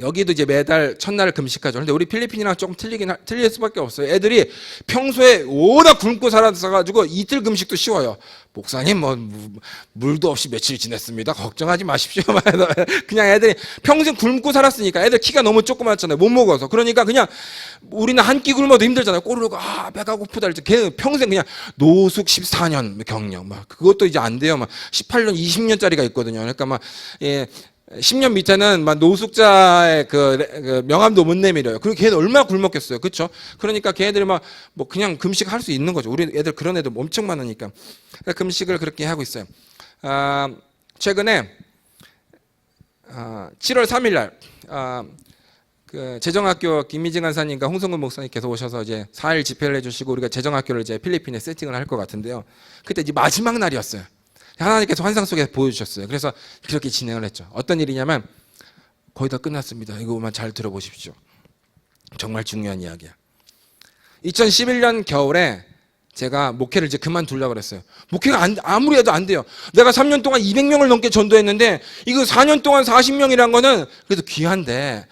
Speaker 1: 여기도 이제 매달 첫날 금식하죠. 그런데 우리 필리핀이랑 조금 틀릴 수밖에 없어요. 애들이 평소에 워낙 굶고 살아가지고 이틀 금식도 쉬워요. 목사님 뭐 물도 없이 며칠 지냈습니다. 걱정하지 마십시오. 그냥 애들이 평생 굶고 살았으니까 애들 키가 너무 조그맣잖아요. 못 먹어서. 그러니까 그냥 우리는 한 끼 굶어도 힘들잖아요. 꼬르르고 배가 고프다. 걔는 평생 그냥 노숙 14년 경력 막 그것도 이제 안 돼요. 막 18년, 20년짜리가 있거든요. 그러니까 막 10년 밑에는 막 노숙자의 그 명함도 못 내밀어요. 그리고 걔들 얼마나 굶었겠어요. 그렇죠? 그러니까 걔들이 막 뭐 그냥 금식할 수 있는 거죠. 우리 애들 그런 애들 엄청 많으니까. 그러니까 금식을 그렇게 하고 있어요. 최근에 7월 3일 날 그 재정학교 김미진 간사님과 홍성근 목사님께서 오셔서 이제 4일 집회를 해주시고 우리가 재정학교를 이제 필리핀에 세팅을 할 것 같은데요. 그때 이제 마지막 날이었어요. 하나님께서 환상 속에서 보여주셨어요. 그래서 그렇게 진행을 했죠. 어떤 일이냐면 거의 다 끝났습니다. 이거만 잘 들어보십시오. 정말 중요한 이야기야. 2011년 겨울에 제가 목회를 이제 그만두려고 그랬어요. 목회가 아무리 해도 안 돼요. 내가 3년 동안 200명을 넘게 전도했는데 이거 4년 동안 40명이란 거는 그래도 귀한데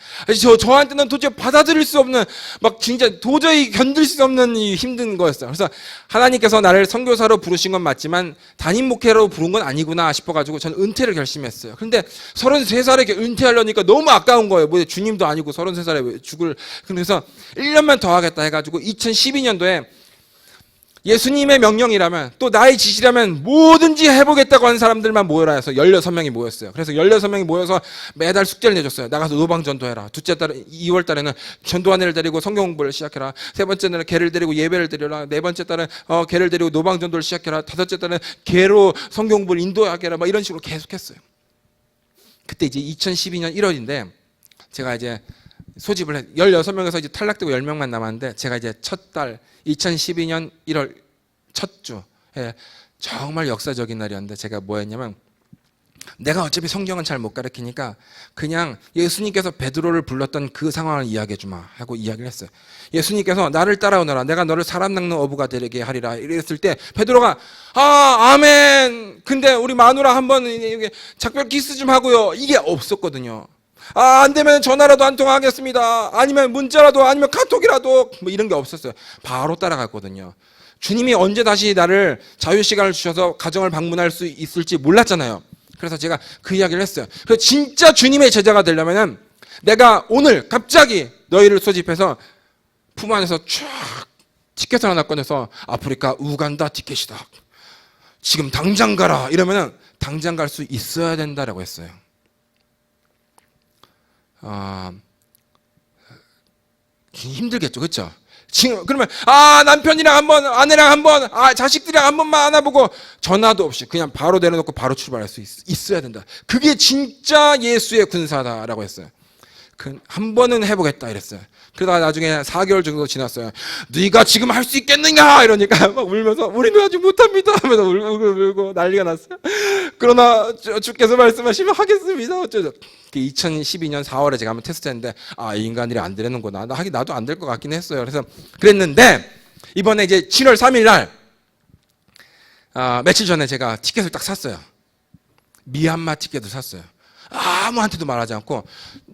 Speaker 1: 저한테는 도저히 받아들일 수 없는 막 진짜 도저히 견딜 수 없는 이 힘든 거였어요. 그래서 하나님께서 나를 선교사로 부르신 건 맞지만 담임 목회로 부른 건 아니구나 싶어가지고 저는 은퇴를 결심했어요. 그런데 33살에 은퇴하려니까 너무 아까운 거예요. 뭐 주님도 아니고 33살에 왜 죽을. 그래서 1년만 더 하겠다 해가지고 2012년도에 예수님의 명령이라면 또 나의 지시라면 뭐든지 해보겠다고 하는 사람들만 모여라 해서 16명이 모였어요. 그래서 16명이 모여서 매달 숙제를 내줬어요. 나가서 노방 전도해라. 둘째 달에 2월 달에는 전도한 애를 데리고 성경 공부를 시작해라. 세 번째 날은 개를 데리고 예배를 드려라. 네 번째 달은 개를 데리고 노방 전도를 시작해라. 다섯째 달은 개로 성경 공부를 인도하게 해라. 막 이런 식으로 계속했어요. 그때 이제 2012년 1월인데 제가 이제 소집을 해 16명에서 이제 탈락되고 10명만 남았는데 제가 이제 첫 달 2012년 1월 첫 주 정말 역사적인 날이었는데 제가 뭐 했냐면 내가 어차피 성경은 잘 못 가르치니까 그냥 예수님께서 베드로를 불렀던 그 상황을 이야기해 주마 하고 이야기를 했어요. 예수님께서 나를 따라오너라 내가 너를 사람 낚는 어부가 되게 하리라 이랬을 때 베드로가 아멘 근데 우리 마누라 한번 작별 키스 좀 하고요 이게 없었거든요. 안 되면 전화라도 한 통 하겠습니다. 아니면 문자라도, 아니면 카톡이라도, 뭐 이런 게 없었어요. 바로 따라갔거든요. 주님이 언제 다시 나를 자유시간을 주셔서 가정을 방문할 수 있을지 몰랐잖아요. 그래서 제가 그 이야기를 했어요. 그래서 진짜 주님의 제자가 되려면은 내가 오늘 갑자기 너희를 소집해서 품 안에서 쫙 티켓을 하나 꺼내서 아프리카 우간다 티켓이다. 지금 당장 가라. 이러면은 당장 갈 수 있어야 된다라고 했어요. 힘들겠죠, 그렇죠? 지금 그러면 남편이랑 한번, 아내랑 한번, 자식들이랑 한 번만 안아보고 전화도 없이 그냥 바로 내려놓고 바로 출발할 수 있어야 된다. 그게 진짜 예수의 군사다라고 했어요. 한 번은 해보겠다 이랬어요. 그러다가 나중에 4개월 정도 지났어요. 네가 지금 할 수 있겠느냐 이러니까 막 울면서 우리는 아직 못합니다 하면서 울고 난리가 났어요. 그러나 주께서 말씀하시면 하겠습니다. 어쩌죠. 2012년 4월에 제가 한번 테스트했는데 이 인간들이 안 되는구나. 나도 안 될 것 같긴 했어요. 그래서 그랬는데 이번에 이제 7월 3일 날 며칠 전에 제가 티켓을 딱 샀어요. 미얀마 티켓을 샀어요. 아무한테도 말하지 않고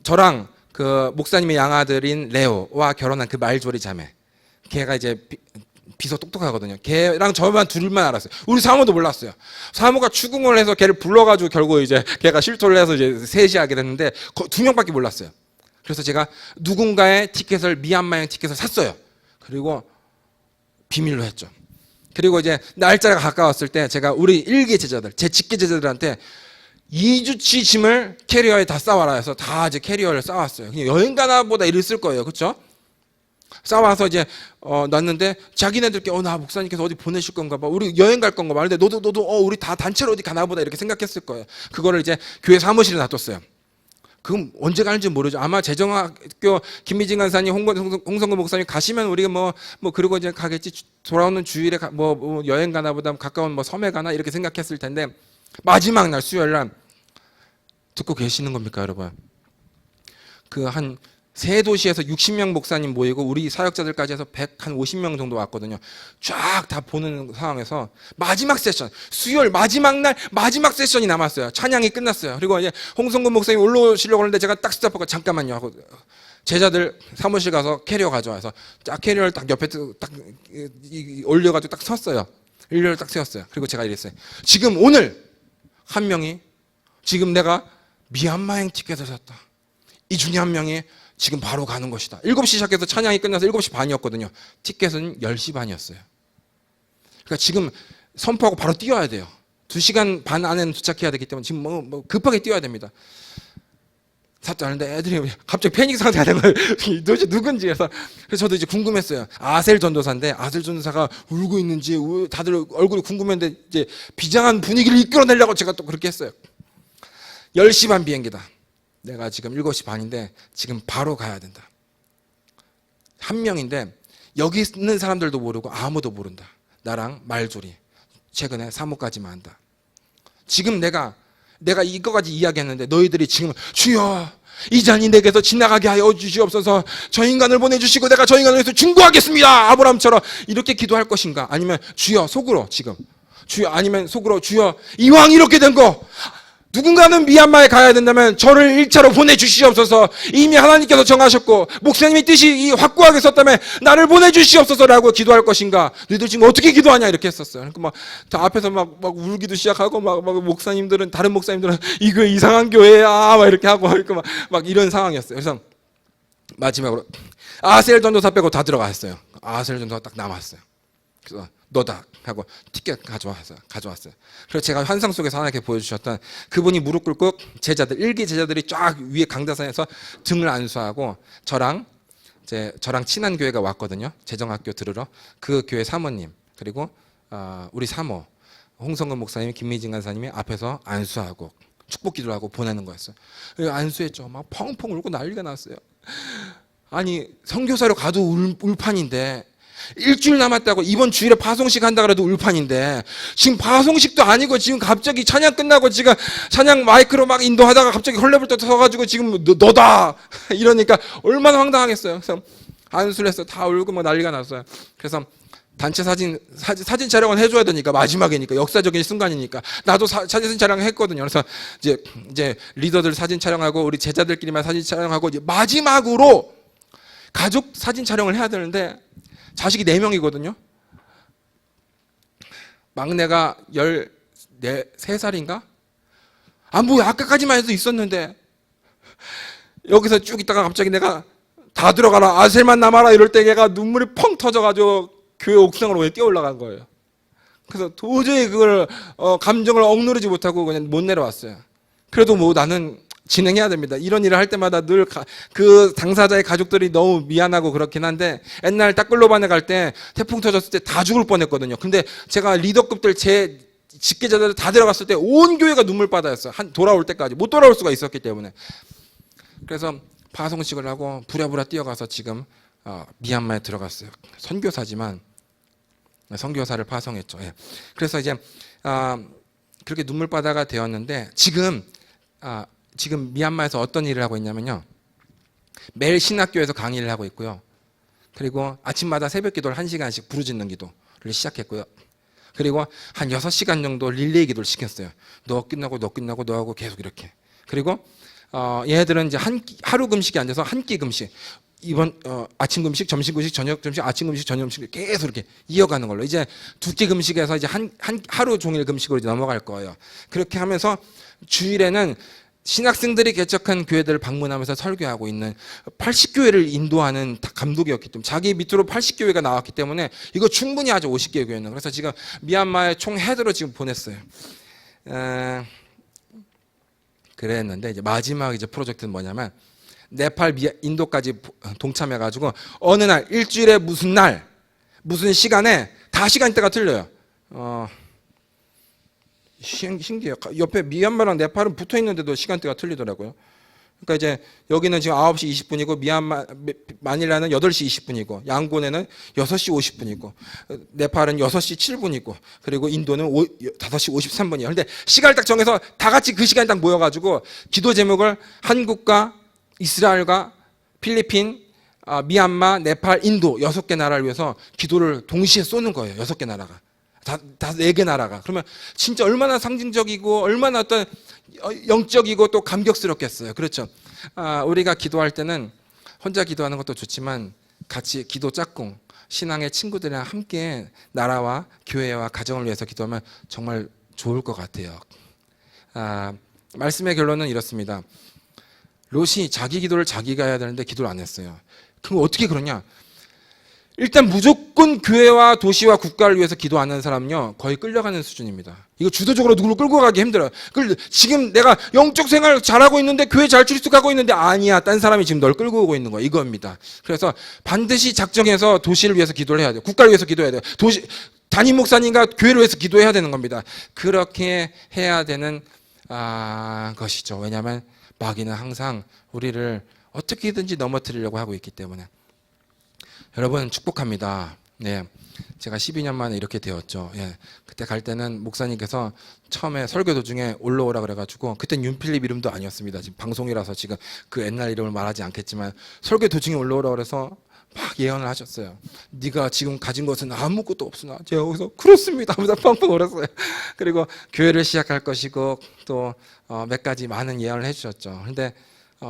Speaker 1: 저랑 그 목사님의 양아들인 레오와 결혼한 그 말조리 자매, 걔가 이제 비서 똑똑하거든요. 걔랑 저만 둘만 알았어요. 우리 사모도 몰랐어요. 사모가 추궁을 해서 걔를 불러가지고 결국 이제 걔가 실토를 해서 이제 셋이 하게 됐는데 2명밖에 몰랐어요. 그래서 제가 누군가의 티켓을, 미얀마행 티켓을 샀어요. 그리고 비밀로 했죠. 그리고 이제 날짜가 가까웠을 때 제가 우리 일개 제자들, 제 직계 제자들한테 2주치 짐을 캐리어에 다 싸와라 해서 다 이제 캐리어를 싸왔어요. 그냥 여행 가나 보다 이랬을 거예요. 그렇죠? 싸와서 이제 놨는데 자기네들께 나 목사님께서 어디 보내실 건가 봐. 우리 여행 갈 건가 봐. 근데 너도 우리 다 단체로 어디 가나 보다 이렇게 생각했을 거예요. 그거를 이제 교회 사무실에 놔뒀어요. 그럼 언제 가는지 모르죠. 아마 재정학교 김미진 간사님, 홍성근 목사님 가시면 우리가 뭐 그러고 이제 가겠지. 돌아오는 주일에 뭐 여행 가나 보다, 가까운 뭐 섬에 가나 이렇게 생각했을 텐데 마지막 날 수요일 날 듣고 계시는 겁니까, 여러분? 그 한 세 도시에서 60명 목사님 모이고 우리 사역자들까지 해서 150명 정도 왔거든요. 쫙 다 보는 상황에서 마지막 세션, 수요일 마지막 날 마지막 세션이 남았어요. 찬양이 끝났어요. 그리고 이제 홍성근 목사님 올라오시려고 하는데 제가 딱 스탑하고 잠깐만요 하고 제자들 사무실 가서 캐리어 가져와서 딱 캐리어를 딱 옆에 딱 올려가지고 딱 섰어요. 일렬을 딱 세웠어요. 그리고 제가 이랬어요. 지금 오늘 한 명이 지금 내가 미얀마행 티켓을 샀다. 이 중에 한 명이 지금 바로 가는 것이다. 7시 시작해서 찬양이 끝나서 7시 반이었거든요. 티켓은 10시 반이었어요. 그러니까 지금 선포하고 바로 뛰어야 돼요. 2시간 반 안에는 도착해야 되기 때문에 지금 뭐 급하게 뛰어야 됩니다. 샀다 하는데 애들이 갑자기 패닉 상태가 된 거예요. 도대체 누군지. 그래서 저도 이제 궁금했어요. 아셀 전도사인데 아셀 전도사가 울고 있는지 다들 얼굴이 궁금했는데 이제 비장한 분위기를 이끌어내려고 제가 또 그렇게 했어요. 10시 반 비행기다. 내가 지금 7시 반인데 지금 바로 가야 된다. 한 명인데 여기 있는 사람들도 모르고 아무도 모른다. 나랑 말조리. 최근에 사모까지만 한다. 지금 내가 이거까지 이야기했는데 너희들이 지금 주여 이 잔이 내게서 지나가게 하여 주시옵소서. 저 인간을 보내주시고 내가 저 인간을 위해서 중보하겠습니다. 아브라함처럼 이렇게 기도할 것인가? 아니면 주여 속으로 지금 주여, 아니면 속으로 주여 이왕 이렇게 된 거 누군가는 미얀마에 가야 된다면 저를 1차로 보내주시옵소서. 이미 하나님께서 정하셨고 목사님의 뜻이 확고하게 썼다면 나를 보내주시옵소서라고 기도할 것인가? 너희들 지금 어떻게 기도하냐 이렇게 했었어요. 그러니까 막 앞에서 막 울기도 시작하고 막 목사님들은, 다른 목사님들은 이 교회 이상한 교회야 막 이렇게 하고 이렇게 막 이런 상황이었어요. 그래서 마지막으로 아셀 전도사 빼고 다 들어갔어요. 아셀 전도사 딱 남았어요. 그래서 너다 하고 티켓 가져왔어요. 그래서 제가 환상 속에서 하나님께 보여주셨던 그분이 무릎 꿇고 제자들, 일기 제자들이 쫙 위에 강다산에서 등을 안수하고 저랑 친한 교회가 왔거든요. 재정학교 들으러. 그 교회 사모님 그리고 우리 사모 홍성근 목사님, 김미진 간사님이 앞에서 안수하고 축복 기도를 하고 보내는 거였어요. 안수했죠. 막 펑펑 울고 난리가 났어요. 아니 선교사로 가도 울판인데 일주일 남았다고 이번 주일에 파송식 한다 그래도 울판인데 지금 파송식도 아니고 지금 갑자기 찬양 끝나고 지금 찬양 마이크로 막 인도하다가 갑자기 헐레벌떡 서가지고 지금 너다 이러니까 얼마나 황당하겠어요. 그래서 안수를 했어요. 다 울고 뭐 난리가 났어요. 그래서 단체 사진 촬영을 해줘야 되니까, 마지막이니까, 역사적인 순간이니까. 나도 사진 촬영 했거든요. 그래서 이제 리더들 사진 촬영하고, 우리 제자들끼리만 사진 촬영하고, 이제 마지막으로 가족 사진 촬영을 해야 되는데, 자식이 4명이거든요. 막내가 13살인가? 뭐 아까까지만 해도 있었는데, 여기서 쭉 있다가 갑자기 내가 다 들어가라, 아셀만 남아라 이럴 때 걔가 눈물이 펑 터져가지고 교회 옥상으로 뛰어 올라간 거예요. 그래서 도저히 그걸 감정을 억누르지 못하고 그냥 못 내려왔어요. 그래도 뭐 나는 진행해야 됩니다. 이런 일을 할 때마다 늘 그 당사자의 가족들이 너무 미안하고 그렇긴 한데, 옛날 딱글로반에 갈 때 태풍 터졌을 때 다 죽을 뻔했거든요. 근데 제가 리더급들 제 직계자들 다 들어갔을 때 온 교회가 눈물바다였어요. 돌아올 때까지 못 돌아올 수가 있었기 때문에. 그래서 파송식을 하고 부랴부랴 뛰어가서 지금 미얀마에 들어갔어요. 선교사지만 선교사를 파송했죠. 예. 그래서 이제 그렇게 눈물바다가 되었는데, 지금 미얀마에서 어떤 일을 하고 있냐면요, 매일 신학교에서 강의를 하고 있고요. 그리고 아침마다 새벽 기도를 1시간씩 부르짖는 기도를 시작했고요. 그리고 한 6시간 정도 릴레이 기도를 시켰어요. 너 끝나고 너하고 계속 이렇게. 그리고 얘네들은 이제 하루 금식이 앉아서 한 끼 금식, 이번 아침 금식, 점심 금식, 저녁 금식, 아침 금식, 저녁 금식 계속 이렇게 이어가는 걸로, 이제 2끼 금식에서 이제 하루 종일 금식으로 이제 넘어갈 거예요. 그렇게 하면서 주일에는 신학생들이 개척한 교회들을 방문하면서 설교하고 있는 80교회를 인도하는 감독이었기 때문에, 자기 밑으로 80교회가 나왔기 때문에 이거 충분히 하죠, 50개 교회는. 그래서 지금 미얀마의 총 헤드로 지금 보냈어요. 그랬는데, 이제 마지막 이제 프로젝트는 뭐냐면, 네팔, 인도까지 동참해가지고 어느 날, 일주일에 무슨 날, 무슨 시간에 다 시간대가 틀려요. 신기해요. 옆에 미얀마랑 네팔은 붙어 있는데도 시간대가 틀리더라고요. 그러니까 이제 여기는 지금 9시 20분이고 마닐라는 8시 20분이고, 양곤에는 6시 50분이고, 네팔은 6시 7분이고, 그리고 인도는 5시 53분이에요. 그런데 시간을 딱 정해서 다 같이 그 시간에 딱 모여가지고 기도 제목을 한국과 이스라엘과 필리핀, 미얀마, 네팔, 인도 6개 나라를 위해서 기도를 동시에 쏘는 거예요. 6개 나라가. 다 4개 나라가. 그러면 진짜 얼마나 상징적이고 얼마나 어떤 영적이고 또 감격스럽겠어요. 그렇죠. 우리가 기도할 때는 혼자 기도하는 것도 좋지만 같이 기도 짝꿍, 신앙의 친구들이랑 함께 나라와 교회와 가정을 위해서 기도하면 정말 좋을 것 같아요. 말씀의 결론은 이렇습니다. 롯이 자기 기도를 자기가 해야 되는데 기도를 안 했어요. 그럼 어떻게 그러냐? 일단 무조건 교회와 도시와 국가를 위해서 기도 안 하는 사람은요, 거의 끌려가는 수준입니다. 이거 주도적으로 누구를 끌고 가기 힘들어요. 지금 내가 영적 생활 잘하고 있는데, 교회 잘 출석하고 있는데, 아니야, 딴 사람이 지금 널 끌고 오고 있는 거야, 이겁니다. 그래서 반드시 작정해서 도시를 위해서 기도를 해야 돼요. 국가를 위해서 기도해야 돼요. 담임 목사님과 교회를 위해서 기도해야 되는 겁니다. 그렇게 해야 되는 것이죠. 왜냐하면 마귀는 항상 우리를 어떻게든지 넘어뜨리려고 하고 있기 때문에. 여러분, 축복합니다. 네, 제가 12년 만에 이렇게 되었죠. 예, 그때 갈 때는 목사님께서 처음에 설교 도중에 올라오라 그래가지고, 그땐 윤필립 이름도 아니었습니다. 지금 방송이라서 지금 그 옛날 이름을 말하지 않겠지만, 설교 도중에 올라오라 그래서 막 예언을 하셨어요. 네가 지금 가진 것은 아무것도 없으나. 제가 거기서 그렇습니다 하면서 펑펑 울었어요. 그리고 교회를 시작할 것이고 또 몇 가지 많은 예언을 해주셨죠. 근데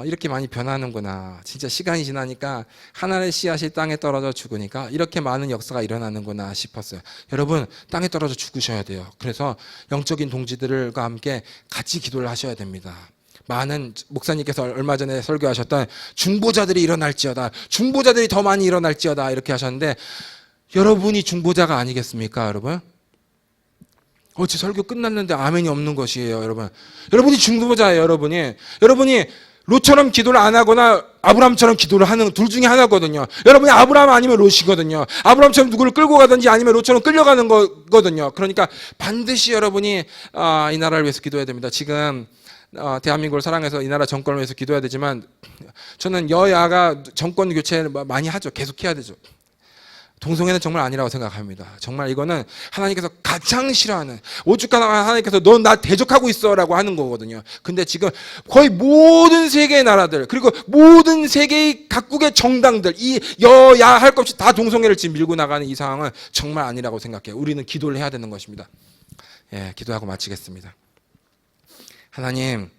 Speaker 1: 이렇게 많이 변하는구나. 진짜 시간이 지나니까 하나의 씨앗이 땅에 떨어져 죽으니까 이렇게 많은 역사가 일어나는구나 싶었어요. 여러분, 땅에 떨어져 죽으셔야 돼요. 그래서 영적인 동지들과 함께 같이 기도를 하셔야 됩니다. 많은 목사님께서 얼마 전에 설교하셨던 중보자들이 일어날지어다, 중보자들이 더 많이 일어날지어다 이렇게 하셨는데, 여러분이 중보자가 아니겠습니까, 여러분? 어째 설교 끝났는데 아멘이 없는 것이에요, 여러분. 여러분이 중보자예요, 여러분이. 롯처럼 기도를 안 하거나 아브라함처럼 기도를 하는 둘 중에 하나거든요. 여러분이 아브라함 아니면 롯이거든요. 아브라함처럼 누구를 끌고 가든지 아니면 롯처럼 끌려가는 거거든요. 그러니까 반드시 여러분이 이 나라를 위해서 기도해야 됩니다. 지금 대한민국을 사랑해서 이 나라 정권을 위해서 기도해야 되지만, 저는 여야가 정권 교체를 많이 하죠. 계속 해야 되죠. 동성애는 정말 아니라고 생각합니다. 정말 이거는 하나님께서 가장 싫어하는, 오죽하나 하나님께서 넌 나 대적하고 있어 라고 하는 거거든요. 근데 지금 거의 모든 세계의 나라들, 그리고 모든 세계의 각국의 정당들, 이 여야 할 것 없이 다 동성애를 지금 밀고 나가는 이 상황은 정말 아니라고 생각해요. 우리는 기도를 해야 되는 것입니다. 예, 기도하고 마치겠습니다. 하나님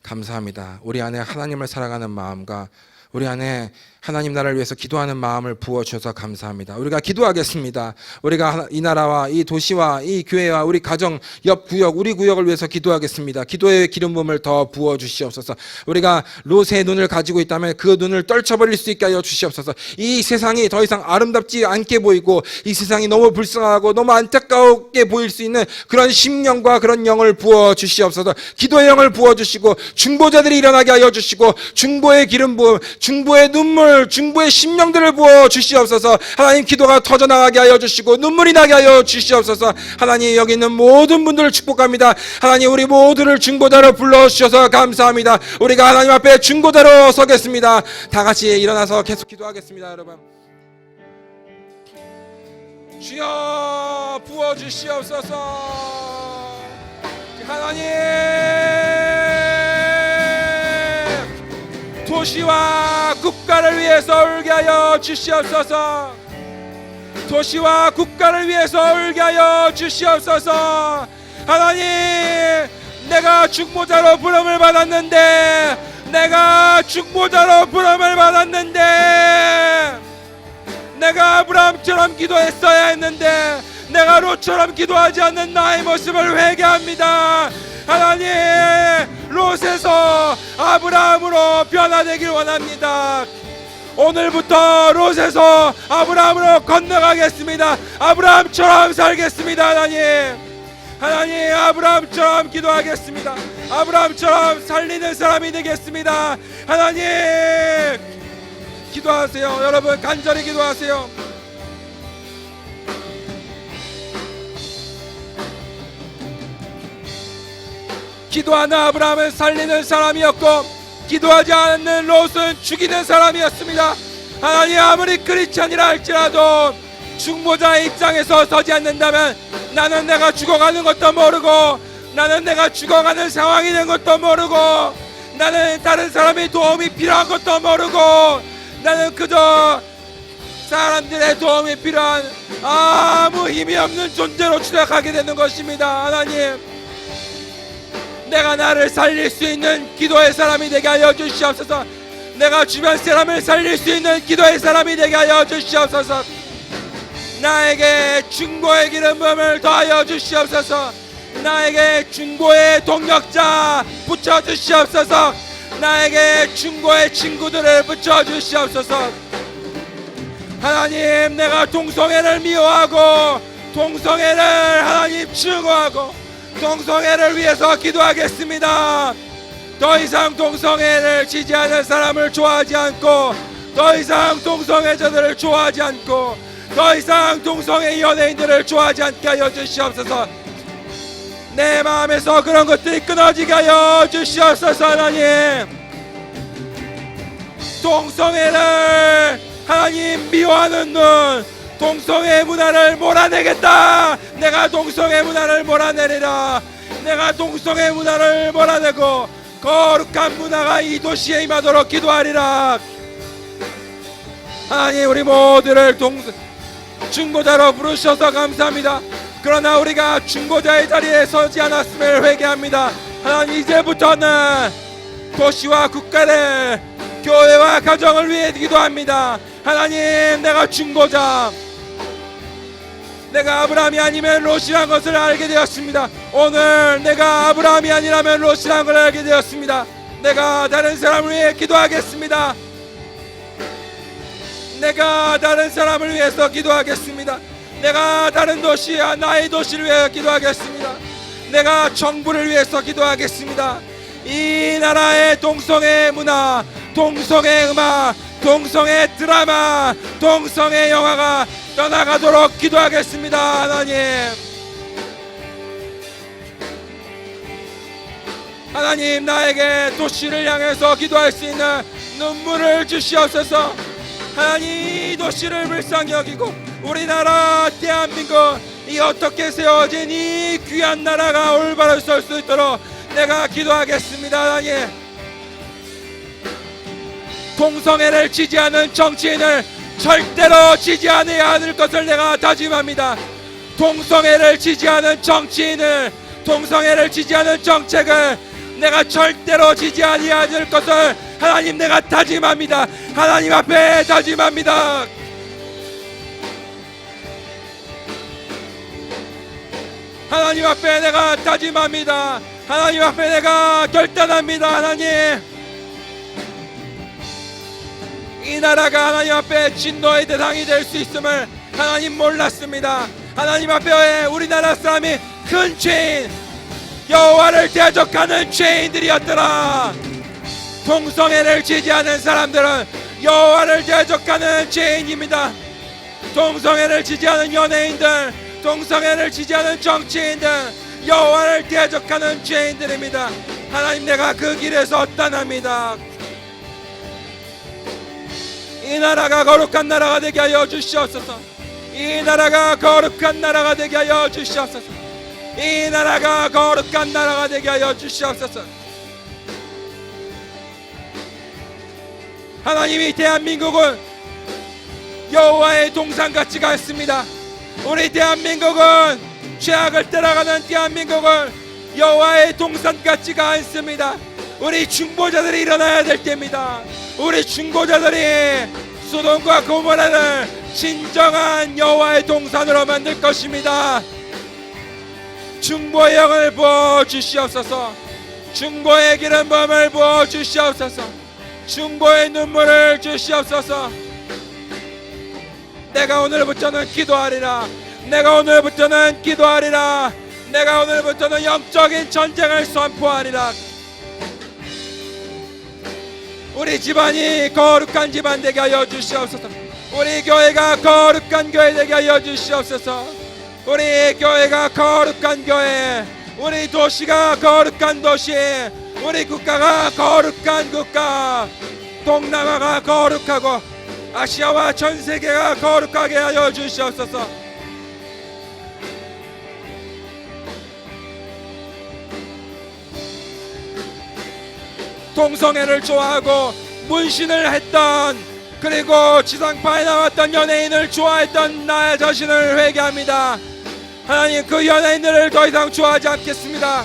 Speaker 1: 감사합니다. 우리 안에 하나님을 사랑하는 마음과 우리 안에 하나님 나라를 위해서 기도하는 마음을 부어주셔서 감사합니다. 우리가 기도하겠습니다. 우리가 이 나라와 이 도시와 이 교회와 우리 가정, 옆 구역, 우리 구역을 위해서 기도하겠습니다. 기도의 기름 부음을 더 부어주시옵소서. 우리가 롯의 눈을 가지고 있다면 그 눈을 떨쳐버릴 수 있게 하여 주시옵소서. 이 세상이 더 이상 아름답지 않게 보이고 이 세상이 너무 불쌍하고 너무 안타깝게 보일 수 있는 그런 심령과 그런 영을 부어주시옵소서. 기도의 영을 부어주시고 중보자들이 일어나게 하여 주시고 중보의 기름 부음, 중보의 눈물, 중보의 심령들을 부어 주시옵소서. 하나님 기도가 터져나가게 하여 주시고 눈물이 나게 하여 주시옵소서. 하나님 여기 있는 모든 분들을 축복합니다. 하나님 우리 모두를 중보자로 불러주셔서 감사합니다. 우리가 하나님 앞에 중보자로 서겠습니다. 다 같이 일어나서 계속 기도하겠습니다. 여러분 주여 부어 주시옵소서. 하나님 도시와 국가를 위해서 울게 하여 주시옵소서. 도시와 국가를 위해서 울게 하여 주시옵소서. 하나님 내가 중보자로 부름을 받았는데 내가 아브라함처럼 기도했어야 했는데 내가 롯처럼 기도하지 않는 나의 모습을 회개합니다. 하나님 롯에서 아브라함으로 변화되길 원합니다. 오늘부터 롯에서 아브라함으로 건너가겠습니다. 아브라함처럼 살겠습니다. 하나님 아브라함처럼 기도하겠습니다. 아브라함처럼 살리는 사람이 되겠습니다. 하나님 기도하세요. 여러분 간절히 기도하세요. 기도하는 아브라함은 살리는 사람이었고 기도하지 않는 롯은 죽이는 사람이었습니다. 하나님 아무리 크리스찬이라 할지라도 중보자의 입장에서 서지 않는다면 나는 내가 죽어가는 것도 모르고 나는 내가 죽어가는 상황이 된 것도 모르고 나는 다른 사람의 도움이 필요한 것도 모르고 나는 그저 사람들의 도움이 필요한 아무 힘이 없는 존재로 추락하게 되는 것입니다. 하나님 내가 나를 살릴 수 있는 기도의 사람이 되게 하여 주시옵소서. 내가 주변 사람을 살릴 수 있는 기도의 사람이 되게 하여 주시옵소서. 나에게 중보의 기름 부음을 더하여 주시옵소서. 나에게 중보의 동력자 붙여 주시옵소서. 나에게 중보의 친구들을 붙여 주시옵소서. 하나님 내가 동성애를 미워하고 동성애를 하나님 증오하고 동성애를 위해서 기도하겠습니다. 더 이상 동성애를 지지하는 사람을 좋아하지 않고 더 이상 동성애자들을 좋아하지 않고 더 이상 동성애 연예인들을 좋아하지 않게 하여 주시옵소서. 내 마음에서 그런 것들이 끊어지게 하여 주시옵소서. 하나님 동성애를 하나님 미워하는 눈 동성애 문화를 몰아내겠다. 내가 동성애 문화를 몰아내리라. 내가 동성애 문화를 몰아내고 거룩한 문화가 이 도시에 임하도록 기도하리라. 하나님 우리 모두를 중보자로 부르셔서 감사합니다. 그러나 우리가 중보자의 자리에 서지 않았음을 회개합니다. 하나님 이제부터는 도시와 국가를 교회와 가정을 위해 기도합니다. 하나님 내가 중보자 내가 아브라함이 아니면 롯이란 것을 알게 되었습니다. 오늘 내가 아브라함이 아니라면 롯이란 걸 알게 되었습니다. 내가 다른 사람을 위해 기도하겠습니다. 내가 다른 사람을 위해서 기도하겠습니다. 내가 다른 도시와 나의 도시를 위해 기도하겠습니다. 내가 정부를 위해서 기도하겠습니다. 이 나라의 동성애 문화, 동성애 음악, 동성애 드라마, 동성애 영화가 떠나가도록 기도하겠습니다. 하나님 나에게 도시를 향해서 기도할 수 있는 눈물을 주시옵소서. 하나님 이 도시를 불쌍히 여기고
Speaker 2: 우리나라 대한민국 이 어떻게 세워진 이 귀한 나라가 올바로 설 수 있도록 내가 기도하겠습니다. 하나님, 동성애를 지지하는 정치인을 절대로 지지하여야 할 것을 내가 다짐합니다. 동성애를 지지하는 정치인을, 동성애를 지지하는 정책을 내가 절대로 지지하여야 할 것을 하나님 내가 다짐합니다. 하나님 앞에 다짐합니다. 하나님 앞에 내가 다짐합니다. 하나님 앞에 내가 결단합니다. 하나님, 이 나라가 하나님 앞에 진노의 대상이 될 수 있음을 하나님 몰랐습니다. 하나님 앞에 우리나라 사람이 큰 죄인, 여호와를 대적하는 죄인들이었더라. 동성애를 지지하는 사람들은 여호와를 대적하는 죄인입니다. 동성애를 지지하는 연예인들, 동성애를 지지하는 정치인들, 여호와를 대적하는 죄인들입니다. 하나님, 내가 그 길에서 떠납니다. 이 나라가 거룩한 나라가 되게 하여 주시옵소서. 이 나라가 거룩한 나라가 되게 하여 주시옵소서. 이 나라가 거룩한 나라가 되게 하여 주시옵소서. 하나님이 대한민국은 여호와의 동산같이 같습니다. 우리 대한민국은 죄악을 따라가는 대한민국은 여호와의 동산같지가 않습니다. 우리 중보자들이 일어나야 될 때입니다. 우리 중보자들이 소돔과 고모라를 진정한 여호와의 동산으로 만들 것입니다. 중보의 영을 부어 주시옵소서. 중보의 기름 부음을 부어 주시옵소서. 중보의 눈물을 주시옵소서. 내가 오늘부터는 기도하리라. 내가 오늘부터는 기도하리라. 내가 오늘부터는 영적인 전쟁을 선포하리라. 우리 집안이 거룩한 집안 되게 하여 주시옵소서. 우리 교회가 거룩한 교회 되게 하여 주시옵소서. 우리 교회가 거룩한 교회, 우리 도시가 거룩한 도시, 우리 국가가 거룩한 국가, 동남아가 거룩하고 아시아와 전 세계가 거룩하게 하여 주시옵소서. 동성애를 좋아하고 문신을 했던, 그리고 지상파에 나왔던 연예인을 좋아했던 나 자신을 회개합니다. 하나님, 그 연예인들을 더 이상 좋아하지 않겠습니다.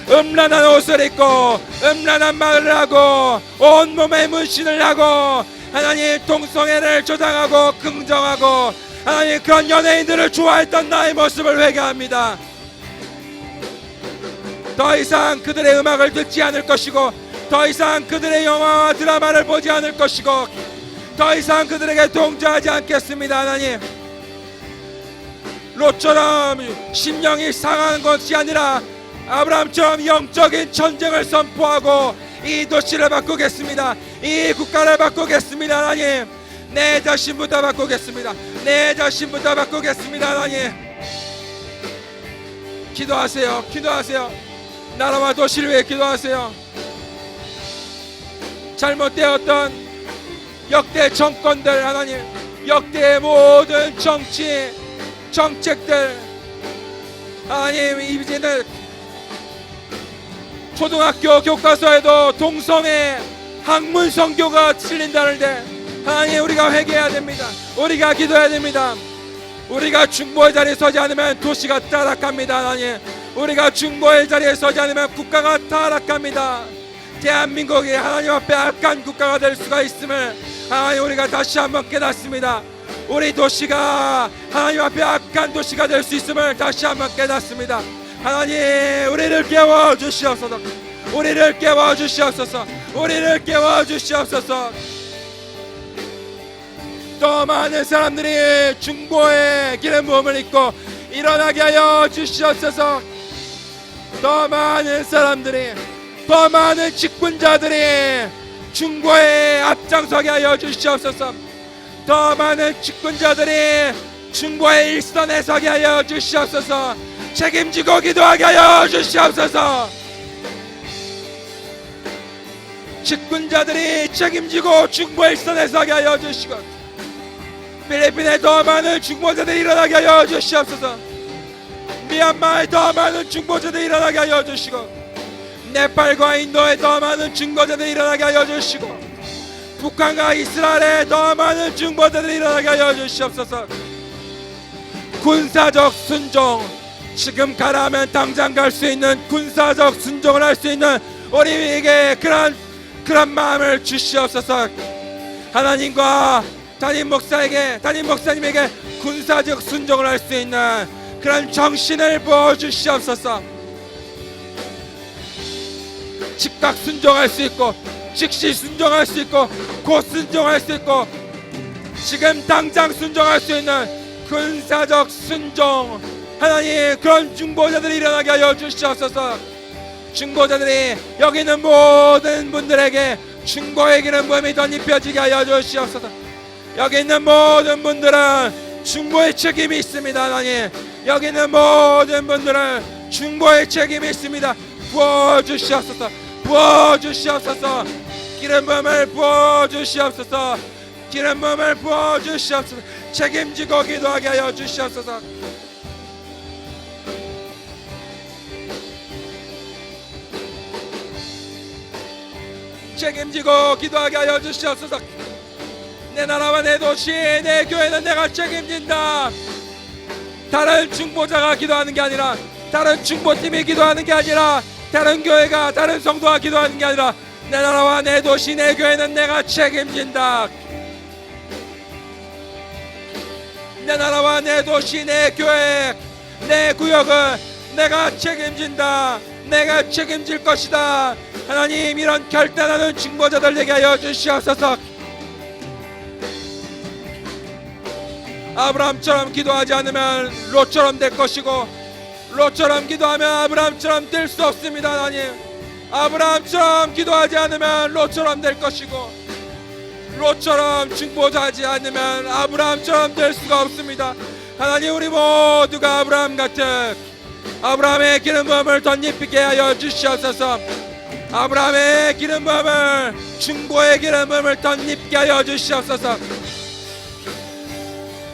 Speaker 2: 음란한 옷을 입고 음란한 말을 하고 온몸에 문신을 하고 하나님, 동성애를 조장하고 긍정하고 하나님, 그런 연예인들을 좋아했던 나의 모습을 회개합니다. 더 이상 그들의 음악을 듣지 않을 것이고, 더 이상 그들의 영화와 드라마를 보지 않을 것이고, 더 이상 그들에게 동조하지 않겠습니다. 하나님, 롯처럼 심령이 상하는 것이 아니라 아브라함처럼 영적인 전쟁을 선포하고 이 도시를 바꾸겠습니다. 이 국가를 바꾸겠습니다. 하나님, 내 자신부터 바꾸겠습니다. 내 자신부터 바꾸겠습니다. 하나님, 기도하세요. 기도하세요. 나라와 도시를 위해 기도하세요. 잘못되었던 역대 정권들, 하나님, 역대의 모든 정치 정책들, 하나님, 이제는 초등학교 교과서에도 동성애 학문 성교가 실린다는데 하나님, 우리가 회개해야 됩니다. 우리가 기도해야 됩니다. 우리가 중보의 자리에 서지 않으면 도시가 타락합니다. 하나님, 우리가 중보의 자리에 서지 않으면 국가가 타락합니다. 대한민국이 하나님 앞에 악한 국가가 될 수가 있음을 하나님, 우리가 다시 한번 깨닫습니다. 우리 도시가 하나님 앞에 악한 도시가 될 수 있음을 다시 한번 깨닫습니다. 하나님, 우리를 깨워 주시옵소서. 우리를 깨워 주시옵소서. 우리를 깨워 주시옵소서. 더 많은 사람들이 중보의 기름 부음을 입고 일어나게 하여 주시옵소서. 더 많은 사람들이, 더 많은 직분자들이 중보에 앞장서게 하여 주시옵소서. 더 많은 직분자들이 중보의 일선에 서게 하여 주시옵소서. 책임지고 기도하게 하여 주시옵소서. 직분자들이 책임지고 중보의 일선에 서게 하여 주시고 필리핀에 더 많은 중보자들이 일어나게 하여 주시옵소서. 미얀마에 더 많은 중보자들이 일어나게 하여 주시고, 네팔과 인도에 더 많은 중보자들이 일어나게 하여 주시고, 북한과 이스라엘에 더 많은 중보자들이 일어나게 하여 주시옵소서. 군사적 순종, 지금 가라면 당장 갈 수 있는 군사적 순종을 할 수 있는 우리에게 그런 마음을 주시옵소서. 하나님과 담임 목사님에게 군사적 순종을 할 수 있는 그런 정신을 부어 주시옵소서. 즉각 순종할 수 있고, 즉시 순종할 수 있고, 곧 순종할 수 있고, 지금 당장 순종할 수 있는 군사적 순종, 하나님 그런 중보자들이 일어나게 하여 주시옵소서. 중보자들이 여기 있는 모든 분들에게 중보의 기름 부음이 덧입혀지게 하여 주시옵소서. 여기 있는 모든 분들은 중보의 책임이 있습니다. 하나님 여기 있는 모든 분들은 중보의 책임이 있습니다. 부어주시옵소서. 부어주시옵소서. 기름 부음을 부어주시옵소서. 기름 부음을 부어주시옵소서. 책임지고 기도하게 하여 주시옵소서. 책임지고 기도하게 하여 주시옵소서. 내 나라와 내 도시 내 교회는 내가 책임진다. 다른 중보자가 기도하는 게 아니라, 다른 중보팀이 기도하는 게 아니라, 다른 교회가 다른 성도가 기도하는 게 아니라, 내 나라와 내 도시 내 교회는 내가 책임진다. 내 나라와 내 도시 내 교회 내 구역은 내가 책임진다. 내가 책임질 것이다. 하나님 이런 결단하는 중보자들 되게 하여 주시옵소서. 아브라함처럼 기도하지 않으면 롯처럼 될 것이고, 롯처럼 기도하면 아브라함처럼 될 수 없습니다. 하나님 아브라함처럼 기도하지 않으면 롯처럼 될 것이고, 롯처럼 중보하지 않으면 아브라함처럼 될 수가 없습니다. 하나님 우리 모두가 아브라함 같은 아브라함의 기름 부음을 덧입히게 하여 주시옵소서. 아브라함의 기름 부음을, 중보의 기름 부음을 덧입히게 하여 주시옵소서.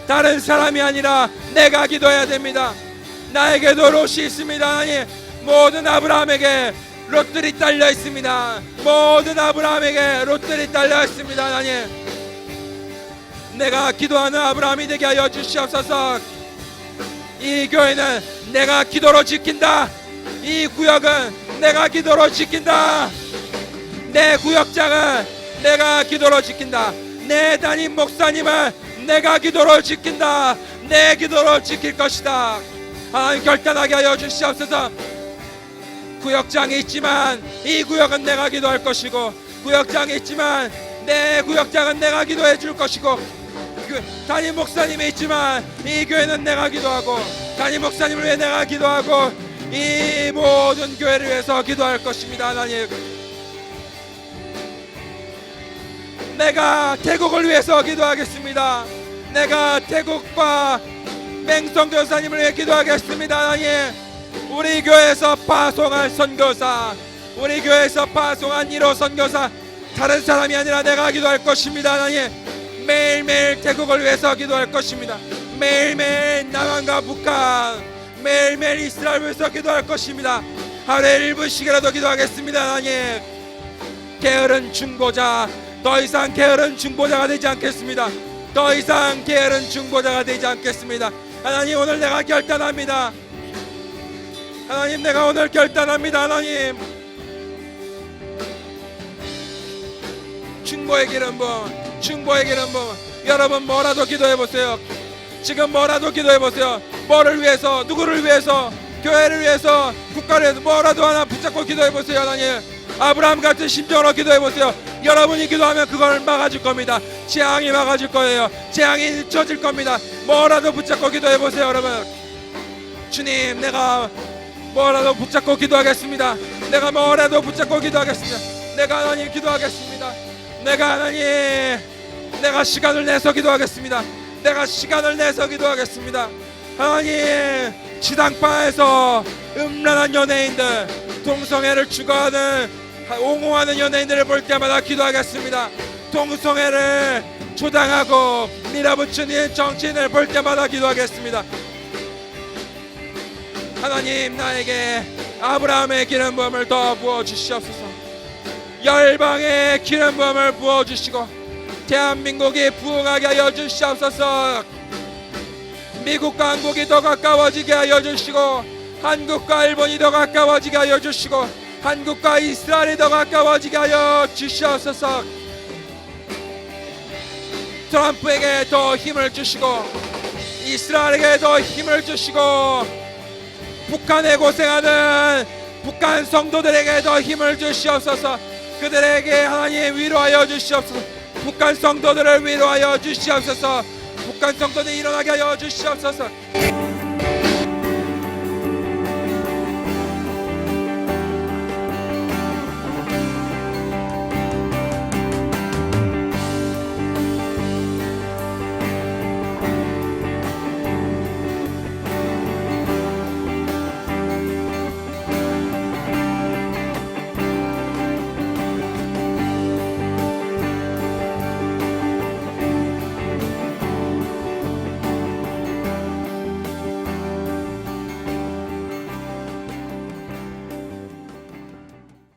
Speaker 2: 다른 사람이 아니라 내가 기도해야 됩니다. 나에게도 롯이 있습니다. 하나님 모든 아브라함에게 롯들이 딸려 있습니다. 모든 아브라함에게 롯들이 딸려 있습니다. 하나님 내가 기도하는 아브라함이 되게 하여 주시옵소서. 이 교회는 내가 기도로 지킨다. 이 구역은 내가 기도로 지킨다. 내 구역장은 내가 기도로 지킨다. 내 담임 목사님은 내가 기도로 지킨다. 내 기도로 지킬 것이다. 하나님 결단하게 하여 주시옵소서. 구역장이 있지만 이 구역은 내가 기도할 것이고, 구역장이 있지만 내 구역장은 내가 기도해 줄 것이고, 담임 목사님이 있지만 이 교회는 내가 기도하고, 담임 목사님을 위해 내가 기도하고, 이 모든 교회를 위해서 기도할 것입니다. 하나님 내가 태국을 위해서 기도하겠습니다. 내가 태국과 맹성 교사님을 위해 기도하겠습니다. 하나님 우리 교회에서 파송한 선교사, 우리 교회에서 파송한 1호 선교사 다른 사람이 아니라 내가 기도할 것입니다. 하나님 매일매일 태국을 위해서 기도할 것입니다. 매일매일 남한과 북한, 매일매일 이스라엘을 위해서 기도할 것입니다. 하루에 1분씩이라도 기도하겠습니다. 하나님 게으른 중보자, 더 이상 게으른 중보자가 되지 않겠습니다. 더 이상 게으른 중보자가 되지 않겠습니다. 하나님 오늘 내가 결단합니다. 하나님 내가 오늘 결단합니다. 하나님 중보의 기름 부음, 중보의 기름 부음. 여러분 뭐라도 기도해보세요. 지금 뭐라도 기도해보세요. 뭐를 위해서, 누구를 위해서, 교회를 위해서, 국가를 위해서 뭐라도 하나 붙잡고 기도해보세요. 하나님 아브라함 같은 심정으로 기도해보세요. 여러분이 기도하면 그걸 막아줄 겁니다. 재앙이 막아줄 거예요. 재앙이 늦춰질 겁니다. 뭐라도 붙잡고 기도해보세요. 여러분 주님 내가 뭐라도 붙잡고 기도하겠습니다. 내가 뭐라도 붙잡고 기도하겠습니다. 내가 하나님 기도하겠습니다. 내가 하나님 내가 시간을 내서 기도하겠습니다. 내가 시간을 내서 기도하겠습니다. 하나님 지상파에서 음란한 연예인들, 동성애를 추구하는 옹호하는 연예인들을 볼 때마다 기도하겠습니다. 동성애를 초당하고 밀어붙이는 정치인을 볼 때마다 기도하겠습니다. 하나님, 나에게 아브라함의 기름 부음을 더 부어 주시옵소서. 열방의 기름 부음을 부어 주시고 대한민국이 부흥하게 하여 주시옵소서. 미국과 한국이 더 가까워지게 하여 주시고 한국과 일본이 더 가까워지게 하여 주시고 한국과 이스라엘이 더 가까워지게 하여 주시옵소서. 트럼프에게 더 힘을 주시고 이스라엘에게 더 힘을 주시고 북한에 고생하는 북한 성도들에게 더 힘을 주시옵소서. 그들에게 하나님 위로하여 주시옵소서. 북한 성도들을 위로하여 주시옵소서. 북한 성도들이 일어나게 하여 주시옵소서.